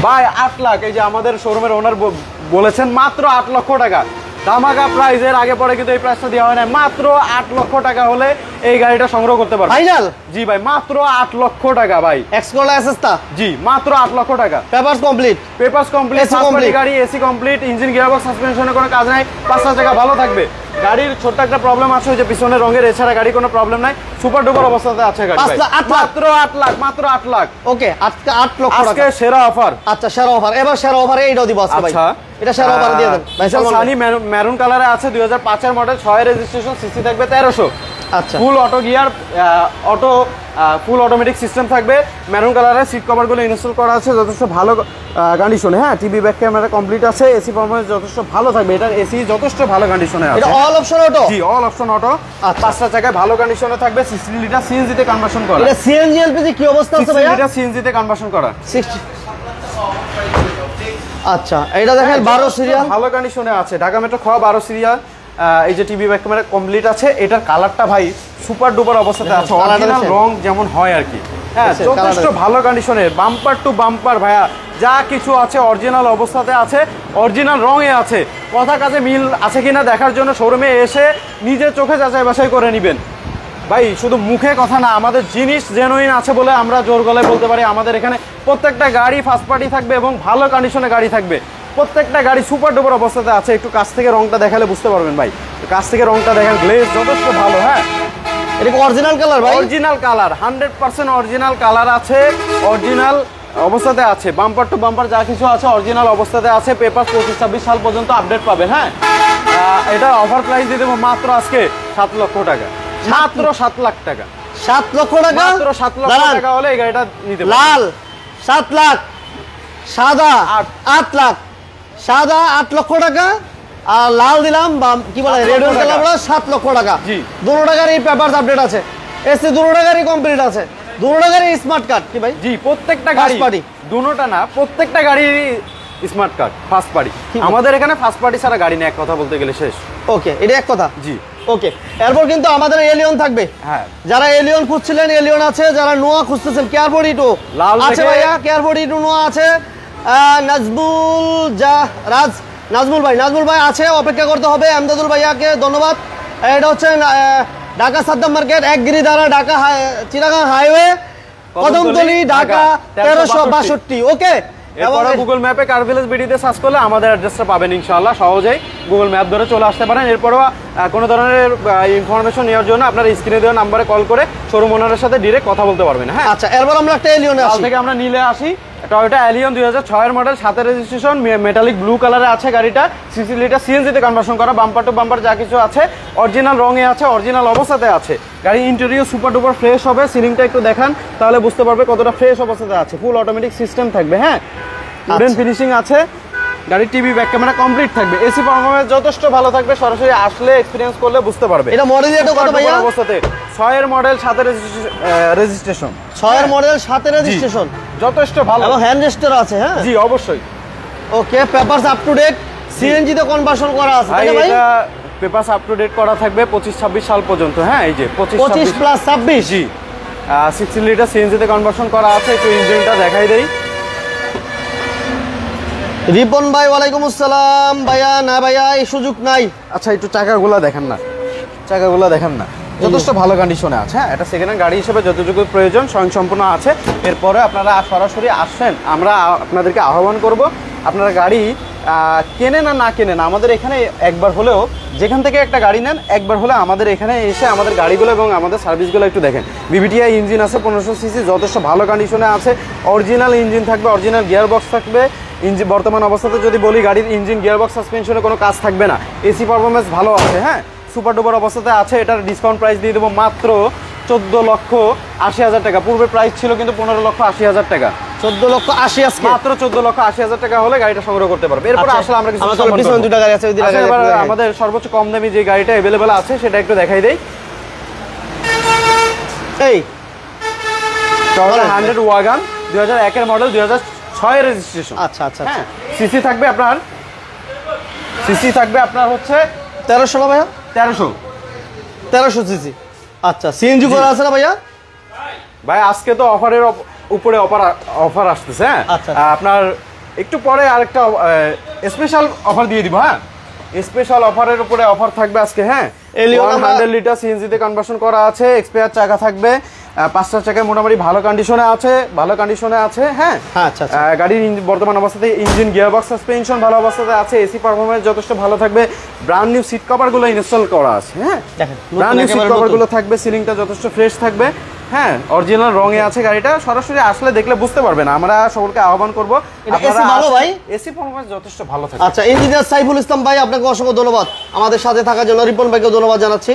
ভাই 8 লাখ এই যে আমাদের শোরুমের ওনার বলেছেন মাত্র 8 লক্ষ টাকা ধামাকা প্রাইজের আগে পরে কিন্তু এই প্রাইসটা দেওয়া হয় না মাত্র 8 লক্ষ টাকা হলে এই গাড়িটা সংগ্রহ করতে পারবেন ফাইনাল। জি ভাই মাত্র 8 লক্ষ টাকা ভাই এক্সকোলা এসএসটা জি মাত্র 8 লক্ষ টাকা papers complete. Papers complete AC complete। গাড়ি এসি কমপ্লিট ইঞ্জিন গিয়ারবক্স সাসপেনশনে কোনো কাজ নাই 5টা জায়গা ভালো থাকবে গাড়ির ছোট্ট একটা প্রবলেম আছে ওই যে পিছনের রঙের এছাড়া গাড়ি কোনো প্রবলেম নাই সুপার ডুপার অবস্থাতে আছে গাড়ি ভাই 8 লাখ। মাত্র 8 লাখ ওকে, আজকে 8 লক্ষ আজকে টাকা। সেরা অফার আচ্ছা, সেরা অফার। এবার সেরা অফারে এইটাও দিব আজকে ভাই। আচ্ছা এটা সেরা অফার দিয়ে দেন ভাই। সানি মেরুন কালারে আছে 2005 এর মডেল 6 এর রেজিস্ট্রেশন সিসি থাকবে 1300 আচ্ছা, ফুল auto gear full automatic system থাকবে মেরুন কালারের সিট কভারগুলো ইনস্টল করা আছে যথেষ্ট ভালো কন্ডিশনে হ্যাঁ টিভি ব্যাক ক্যামেরা কমপ্লিট আছে এসি পারফরম্যান্স যথেষ্ট ভালো থাকবে এটার এসি যথেষ্ট ভালো কন্ডিশনে আছে এটা অল অপশন অটো। জি অল অপশন অটো আচ্ছা। 5টা জায়গায় ভালো কন্ডিশনে থাকবে 16 লিটার সিএনজি তে কনভার্সন করা এটা সিএনজি এলপিজি কি অবস্থা আছে 16 ভাইয়া? লিটার সিএনজি তে কনভার্সন করা 60 আচ্ছা এটা দেখেন 12 সিরিয়াল, ভালো কন্ডিশনে আছে, ঢাকা মেট্রো খ 12 সিরিয়াল। এই যে টিভি ব্যাক ক্যামেরা কমপ্লিট আছে, এটার কালারটা ভাই সুপার ডুপার অবস্থাতে আছে, অরিজিনাল রং যেমন হয় আর কি। হ্যাঁ, যথেষ্ট ভালো কন্ডিশনের, বাম্পার টু বাম্পার ভাইয়া যা কিছু আছে অরিজিনাল অবস্থাতে আছে, অরিজিনাল রঙে আছে। কথা কাজে মিল আছে কিনা দেখার জন্য শোরুমে এসে নিজের চোখে যাচাই বাছাই করে নেবেন ভাই। শুধু মুখে কথা না, আমাদের জিনিস জেনুইন আছে বলে আমরা জোর গলায় বলতে পারি আমাদের এখানে প্রত্যেকটা গাড়ি ফার্স্ট পার্টি থাকবে এবং ভালো কন্ডিশনে গাড়ি থাকবে। প্রত্যেকটা গাড়ি সুপার ডুপার অবস্থাতে আছে। একটু কাছ থেকে রংটা দেখালে বুঝতে পারবেন ভাই, কাছ থেকে রংটা দেখেন, গ্লেজ যথেষ্ট ভালো। হ্যাঁ, এটা কি অরিজিনাল কালার ভাই? অরিজিনাল কালার, 100% অরিজিনাল কালার আছে, অরিজিনাল অবস্থাতে আছে। বাম্পার টু বাম্পার যা কিছু আছে অরিজিনাল অবস্থাতে আছে। পেপার 25-26 সাল পর্যন্ত আপডেট পাবেন। হ্যাঁ, এটা অফার প্রাইস দিয়ে দেবো মাত্র আজকে 7 লক্ষ টাকা, মাত্র 7 লাখ টাকা। 7 লক্ষ টাকা, মাত্র 7 লক্ষ টাকা হলে এই গাড়িটা নিতে পারবেন। লাল 7 লাখ, সাদা 8 লাখ, সাদা 8 লক্ষ টাকা, আর লাল দিলাম কি বলে রেড কালার 7 লক্ষ টাকা। জি, দুটো টাকারই পেপারস আপডেট আছে, এসি দুটো টাকারই কমপ্লিট আছে, দুটো টাকারই স্মার্ট কার্ড কি ভাই? জি, প্রত্যেকটা গাড়ি পার্টি, দুটোটা না, প্রত্যেকটা গাড়ি স্মার্ট কার্ড ফার্স্ট পার্টি। আমাদের এখানে ফার্স্ট পার্টি ছাড়া গাড়ি নেই, এক কথা বলতে গেলে শেষ। ওকে, এটা এক কথা। জি, ওকে, এরপর কিন্তু আমাদের এলিয়ন থাকবে। হ্যাঁ, যারা এলিয়ন খুঁজছিলেন এলিয়ন আছে, যারা নোয়া খুঁজতেছেন কেয়ারবোর্ড ইটো লাল আছে ভাইয়া, কেয়ারবোর্ড ইটো নোয়া আছে। নাজমুল ভাই আছে, অপেক্ষা করতে হবে। আমদাদুল ভাইয়াকে ধন্যবাদ। এটা হচ্ছে ঢাকা সাদ্দাম মার্কেট, একগিরি দ্বারা ঢাকা চিটাগাং হাইওয়ে, কদমতলী, ঢাকা 1362। ওকে, এরপরে গুগল ম্যাপে কার ভিলেজ বিডিতে সার্চ করলে আমাদের অ্যাড্রেসটা পাবেন ইনশাআল্লাহ, সহজেই গুগল ম্যাপ ধরে চলে আসতে পারেন। এরপরও কোনো ধরনের ইনফরমেশন নেওয়ার জন্য আপনার স্ক্রিনে দেওয়া নাম্বারে কল করে শোরুম ওনারের সাথে ডিরেক্ট কথা বলতে পারবেন। হ্যাঁ, আচ্ছা, এরপর আমরা একটা এলিয়নে আসি। থেকে আমরা নিলে আসি টয়োটা এলিয়ন 2006 এর মডেল, 7 রেজিস্ট্রেশন, মেটালিক ব্লু কালারে আছে গাড়িটা। 60 লিটার সিএনজিতে কনভার্সন করা, বাম্পার টু বাম্পার যা কিছু আছে অরিজিনাল রঙে আছে, অরিজিনাল অবস্থাতে আছে। গাড়ি ইন্টেরিয়র সুপার ডুপার ফ্রেশ হবে। সিলিংটা একটু দেখান তাহলে বুঝতে পারবে কতটা ফ্রেশ অবস্থাতে আছে। ফুল অটোমেটিক সিস্টেম থাকবে। হ্যাঁ, উডেন ফিনিশিং আছে। গাড়ি টিভি ব্যাক ক্যামেরা কমপ্লিট থাকবে। এসি পারফরম্যান্স যথেষ্ট ভালো থাকবে, সরাসরি আসলে এক্সপেরিয়েন্স করলে বুঝতে পারবে। এটা মডেল এটা কত ভাইয়া? অবস্থাতে 6 এর মডেল, 7 রেজিস্ট্রেশন, 6 এর মডেল, 7 রেজিস্ট্রেশন, যথেষ্ট ভালো এবং হ্যান্ড রেজিস্টার আছে। হ্যাঁ, জি, অবশ্যই। Okay, papers up to date, CNG তে কনভার্সন করা আছে তাই না ভাই? এটা পেপারস আপ টু ডেট করা থাকবে 25-26 সাল পর্যন্ত। হ্যাঁ, এই যে 25 প্লাস 26। জি, 60 লিটার সিএনজি তে কনভার্সন করা আছে। একটু ইঞ্জিনটা দেখাই দেই। রিপন ভাই ওয়ালাইকুম আসসালাম। ভাইয়া না ভাইয়া এই সুযোগ নাই। আচ্ছা, একটু চাকাগুলো দেখেন না, যথেষ্ট ভালো কন্ডিশনে আছে। হ্যাঁ, এটা সেকেন্ড হ্যান্ড গাড়ি হিসেবে যতটুকু প্রয়োজন স্বয়ংসম্পূর্ণ আছে। এরপরে আপনারা সরাসরি আসেন, আমরা আপনাদেরকে আহ্বান করব, আপনারা গাড়ি কেনেন আর না কেনেন আমাদের এখানে একবার হলেও, যেখান থেকে একটা গাড়ি নেন একবার হলে আমাদের এখানে এসে আমাদের গাড়িগুলো এবং আমাদের সার্ভিসগুলো একটু দেখেন। বিবিটিআই ইঞ্জিন আছে, 1500 সিসি, যথেষ্ট ভালো কন্ডিশনে আছে। অরিজিনাল ইঞ্জিন থাকবে, অরিজিনাল গিয়ার বক্স থাকবে। ইঞ্জিন বর্তমান অবস্থাতে যদি বলি, গাড়ির ইঞ্জিন গিয়ার বক্স সাসপেনশনে কোনো কাজ থাকবে না। এসি পারফরমেন্স ভালো আছে। হ্যাঁ, সুপার ডুপার অবস্থাতে আছে। এটার ডিসকাউন্ট প্রাইস দিয়ে দেবো মাত্র 14,80,000 টাকা। পূর্বে প্রাইস ছিল কিন্তু 15,80,000 টাকা। 14,80,000 আজকে মাত্র 14,80,000 টাকা হলে গাড়িটা সংগ্রহ করতে পারবে। এরপর আসলে আমরা কিছু পিছনে দুটো গাড়ি আছে, আমাদের সর্বোচ্চ কম দামি যে গাড়িটা अवेलेबल আছে সেটা একটু দেখাই দেই। এই টয়োটা 100 ওয়াগন 2001 এর মডেল, 2006 এর রেজিস্ট্রেশন। আচ্ছা। হ্যাঁ, সিসি থাকবে আপনার হচ্ছে 1300 না ভাইয়া? 1300 সিসি। আচ্ছা, সিএনজি করা আছে না ভাইয়া? ভাই আজকে তো অফারের উপরে অফার আসতেছে। হ্যাঁ, আচ্ছা, আপনার একটু পরে আরেকটা স্পেশাল অফার দিয়ে দিব। হ্যাঁ, স্পেশাল অফারের উপরে অফার থাকবে আজকে। হ্যাঁ, এলিয়ন 100 লিটার সিএনজি তে কনভার্সন করা আছে, এক্সপায়ার চাকা থাকবে, 5টা চাকা মোটামুটি ভালো কন্ডিশনে আছে। হ্যাঁ, আচ্ছা। গাড়ির বর্তমান অবস্থাতে ইঞ্জিন গিয়ারবক্স সাসপেনশন ভালো অবস্থাতে আছে। এসি পারফরম্যান্স যথেষ্ট ভালো থাকবে। ব্র্যান্ড নিউ সিট কভারগুলো ইনস্টল করা আছে। হ্যাঁ, ব্র্যান্ড নিউ সিট কভারগুলো থাকবে। সিলিংটা যথেষ্ট ফ্রেশ থাকবে। হ্যাঁ, অরিজিনাল রঙে আছে গাড়িটা। সরাসরি আসলে দেখলে বুঝতে পারবেন। আমরা সকলকে আহ্বান করব, এসি ভালো ভাই, এসি পারফরম্যান্স যথেষ্ট ভালো থাকে। আচ্ছা, ইঞ্জিনিয়ার সাইফুল ইসলাম ভাই, আপনাকে অসংখ্য ধন্যবাদ আমাদের সাথে থাকার জন্য। রিপন ভাইকে ধন্যবাদ জানাচ্ছি।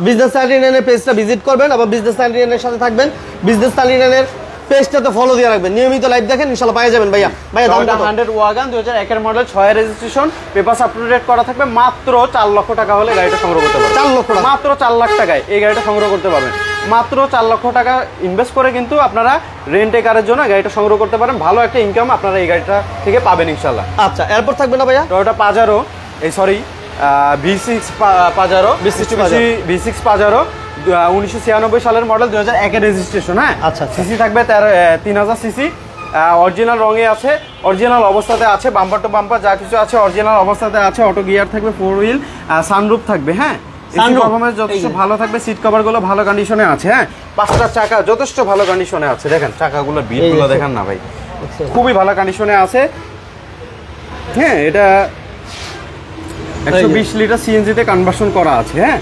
বিজনেস 99 পেজটা ভিজিট করবেন, আবার বিজনেস 99 এর সাথে থাকবেন। বিজনেস 99 এর পেজটাতে ফলো দিয়ে রাখবেন, নিয়মিত লাইভ দেখেন, ইনশাআল্লাহ পেয়ে যাবেন। ভাইয়া দামটা 100 ওয়াগন 2001 এর model, 6 registration, papers up to date করা থাকবে। মাত্র 4 লক্ষ টাকা হলে গাড়িটা সংগ্রহ করতে পারবেন। 4 লক্ষ টাকা, মাত্র 4 লাখ টাকায় এই গাড়িটা সংগ্রহ করতে পারবেন। মাত্র 4 লক্ষ টাকা ইনভেস্ট করে কিন্তু আপনারা রেন্ট এ কারের জন্য গাড়িটা সংগ্রহ করতে পারেন। ভালো একটা ইনকাম আপনারা এই গাড়িটা থেকে পাবেন ইনশাল্লাহ। আচ্ছা, এরপর থাকবে না ভাইয়া? Toyota Pajero, V6 Pajero, V6 Pajero 1996 সালের মডেল, 2001 এর রেজিস্ট্রেশন। হ্যাঁ, আচ্ছা, সিসি থাকবে 3000 সিসি, অরিজিনাল রঙে আছে, অরিজিনাল অবস্থাতে আছে, বাম্পার টু বাম্পার যা কিছু আছে অরিজিনাল অবস্থাতে আছে। অটো গিয়ার থাকবে, 4 হুইল, সানরুফ থাকবে। হ্যাঁ, পারফরম্যান্স যথেষ্ট ভালো থাকবে, সিট কভার গুলো ভালো কন্ডিশনে আছে। হ্যাঁ, 5টা চাকা যথেষ্ট ভালো কন্ডিশনে আছে। দেখেন চাকাগুলো, বিটগুলো দেখেন না ভাই, খুবই ভালো কন্ডিশনে আছে। হ্যাঁ, এটা 120 লিটার সিএনজি তে কনভার্সন করা আছে। হ্যাঁ,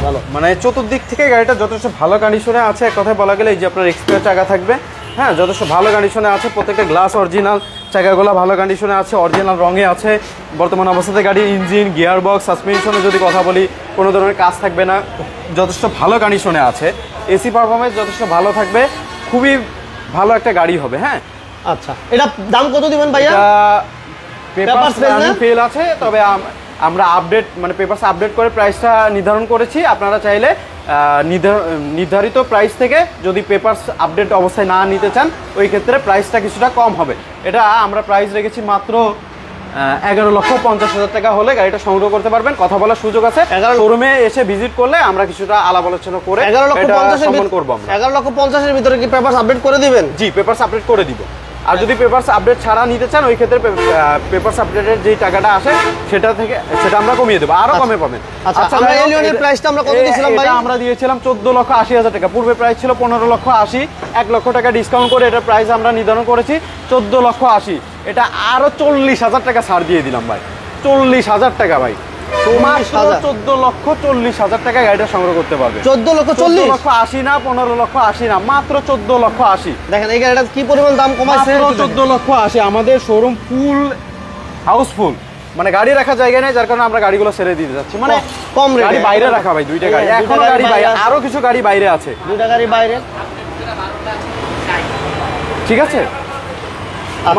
ভালো, মানে চতুর্দিক থেকে গাড়িটা যথেষ্ট ভালো কন্ডিশনে আছে। এক কথায় বলা গেলে এই যে আপনার এক্সট্রা চাকা থাকবে। হ্যাঁ, যথেষ্ট ভালো কন্ডিশনে আছে, প্রত্যেকটা গ্লাস অরিজিনাল, চাকাগুলো ভালো কন্ডিশনে আছে, অরিজিনাল রঙে আছে। বর্তমান অবস্থাতে গাড়ি ইঞ্জিন, গিয়ার বক্স, সাসপেনশনে যদি কথা বলি কোনো ধরনের কাজ থাকবে না, যথেষ্ট ভালো কন্ডিশনে আছে। এসি পারফরমেন্স যথেষ্ট ভালো থাকবে, খুবই ভালো একটা গাড়ি হবে। হ্যাঁ, আচ্ছা, এটা দাম কত দিবেন ভাইয়া? পেপারস ফেল আছে, তবে আমরা আপডেট মানে পেপারস আপডেট করে প্রাইসটা নির্ধারণ করেছি। আপনারা চাইলে নির্ধারিত প্রাইস থেকে যদি পেপারস আপডেট অবস্থায় না নিতে চান, ওই ক্ষেত্রে প্রাইসটা কিছুটা কম হবে। এটা আমরা প্রাইস রেখেছি মাত্র 11,50,000 টাকা হলে গাড়িটা সংগ্রহ করতে পারবেন। কথা বলার সুযোগ আছে, শোরুমে এসে ভিজিট করলে আমরা কিছুটা আলাপ আলোচনা করে 11,50,000 করবো। 11,50,000 এর ভিতরে কি পেপারস আপডেট করে দিবেন? জি, পেপারস আপডেট করে দিব। আর যদি পেপারস আপডেট ছাড়া নিতে চান, ওই ক্ষেত্রে পেপারস আপডেটের যে টাকাটা আসে সেটা আমরা কমিয়ে দেবো, আরো কমে পাবেন। আচ্ছা, আমরা এলিয়নের প্রাইসটা আমরা কত দিয়েছিলাম ভাই? আমরা দিয়েছিলাম 14,80,000 টাকা। পূর্বে প্রাইস ছিল 15,80,000, 1 লক্ষ টাকা ডিসকাউন্ট করে এটার প্রাইস আমরা নির্ধারণ করেছি 14,80,000। এটা আরো 40,000 টাকা ছাড় দিয়ে দিলাম ভাই, 40,000 টাকা ভাই, 14,40,000 টাকা গাড়িটা সংগ্রহ করতে পারবে। 14,40,000 না, 15,80,000 না, মাত্র 14,80,000। দেখেন এই গাড়িটা কি পরিমাণ দাম কমাইছে, 14,80,000। আমাদের শোরুম ফুল হাউসফুল, মানে গাড়ি রাখার জায়গা নেই, যার কারণে আমরা গাড়িগুলো ছেড়ে দিতে যাচ্ছি। মানে কম রেটে গাড়ি বাইরে রাখা ভাই, 2টা গাড়ি এখনো গাড়ি বাইরে, আরো কিছু গাড়ি বাইরে আছে, 2টা গাড়ি বাইরে। ঠিক আছে,